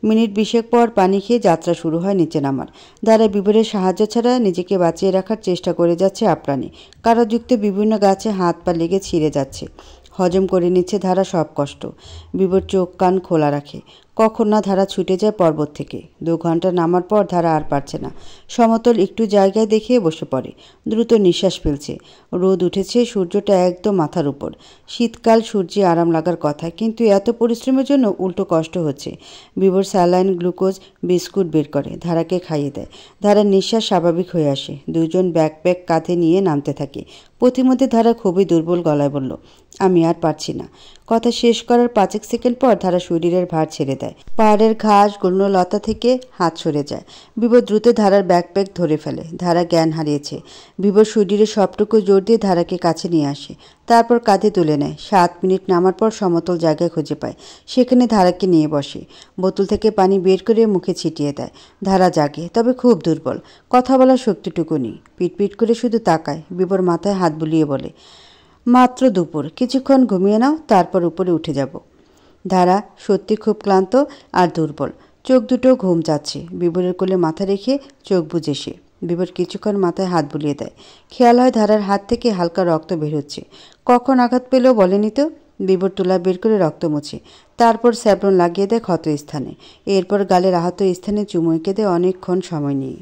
মিনিট 20 পর পানি খেয়ে যাত্রা শুরু হয় নিচে নামার। ধারা বিভোরের সাহায্য ছাড়া নিজেকে বাঁচিয়ে রাখার চেষ্টা করে যাচ্ছে আপ্রাণে। কারাযুক্ত বিভিন্ন গাছে হাত পা লেগে ছিঁড়ে যাচ্ছে। হজম করে নিচ্ছে ধারা সব কষ্ট। বিভোর চোখ কান খোলা রাখে। কখন না ধারা ছুটে যায় পর্বত থেকে। 2 ঘন্টা নামার পর ধারা আর পারছে না। সমতল একটু জায়গায় দেখিয়ে বসে পড়ে। দ্রুত নিঃশ্বাস ফেলছে। রোদ উঠেছে, সূর্যটা একদম মাথার উপর। শীতকাল, সূর্যে আরাম লাগার কথা, কিন্তু এত পরিশ্রমের জন্য উল্টো কষ্ট হচ্ছে। বিভোর স্যালাইন, গ্লুকোজ, বিস্কুট বের করে ধারাকে খাইয়ে দেয়। ধারার নিঃশ্বাস স্বাভাবিক হয়ে আসে। 2 জন ব্যাকপ্যাক কাঁধে নিয়ে নামতে থাকে। প্রতিমধ্যে ধারা খুবই দুর্বল গলায় বলল, আমি আর পারছি না। কথা শেষ করার 5 সেকেন্ড পর ধারা শরীরের ভার ছেড়ে দেয়। পাহাড়ের ঘাস, গুল্মলতা থেকে হাত সরে যায়। বিভোর দ্রুত ধারার ব্যাকপ্যাক ধরে ফেলে। ধারা জ্ঞান হারিয়েছে। বিভোর শরীরে সবটুকু জোর দিয়ে ধারাকে কাছে নিয়ে আসে। তারপর কাঁধে তুলে নেয়। 7 মিনিট নামার পর সমতল জায়গায় খুঁজে পায়। সেখানে ধারাকে নিয়ে বসে। বোতল থেকে পানি বের করে মুখে ছিটিয়ে দেয়। ধারা জাগে, তবে খুব দুর্বল। কথা বলার শক্তিটুকু নেই। পিটপিট করে শুধু তাকায়। বিভোর মাথায় হাত বুলিয়ে বলে, মাত্র দুপুর, কিছুক্ষণ ঘুমিয়ে নাও, তারপর উপরে উঠে যাব। ধারা সত্যি খুব ক্লান্ত আর দুর্বল। চোখ দুটো ঘুম যাচ্ছে। বিভোরের কোলে মাথা রেখে চোখ বুজে সে। বিভোর কিছুক্ষণ মাথায় হাত বুলিয়ে দেয়। খেয়াল হয় ধারার হাত থেকে হালকা রক্ত বের হচ্ছে। কখন আঘাত পেলেও বলেনি তো। বিভোর তুলা বের করে রক্ত মুছে। তারপর স্যাপ্রন লাগিয়ে দেয় ক্ষত স্থানে। এরপর গালের আহত স্থানে চুমু এঁকে দেয় অনেকক্ষণ সময় নিয়ে।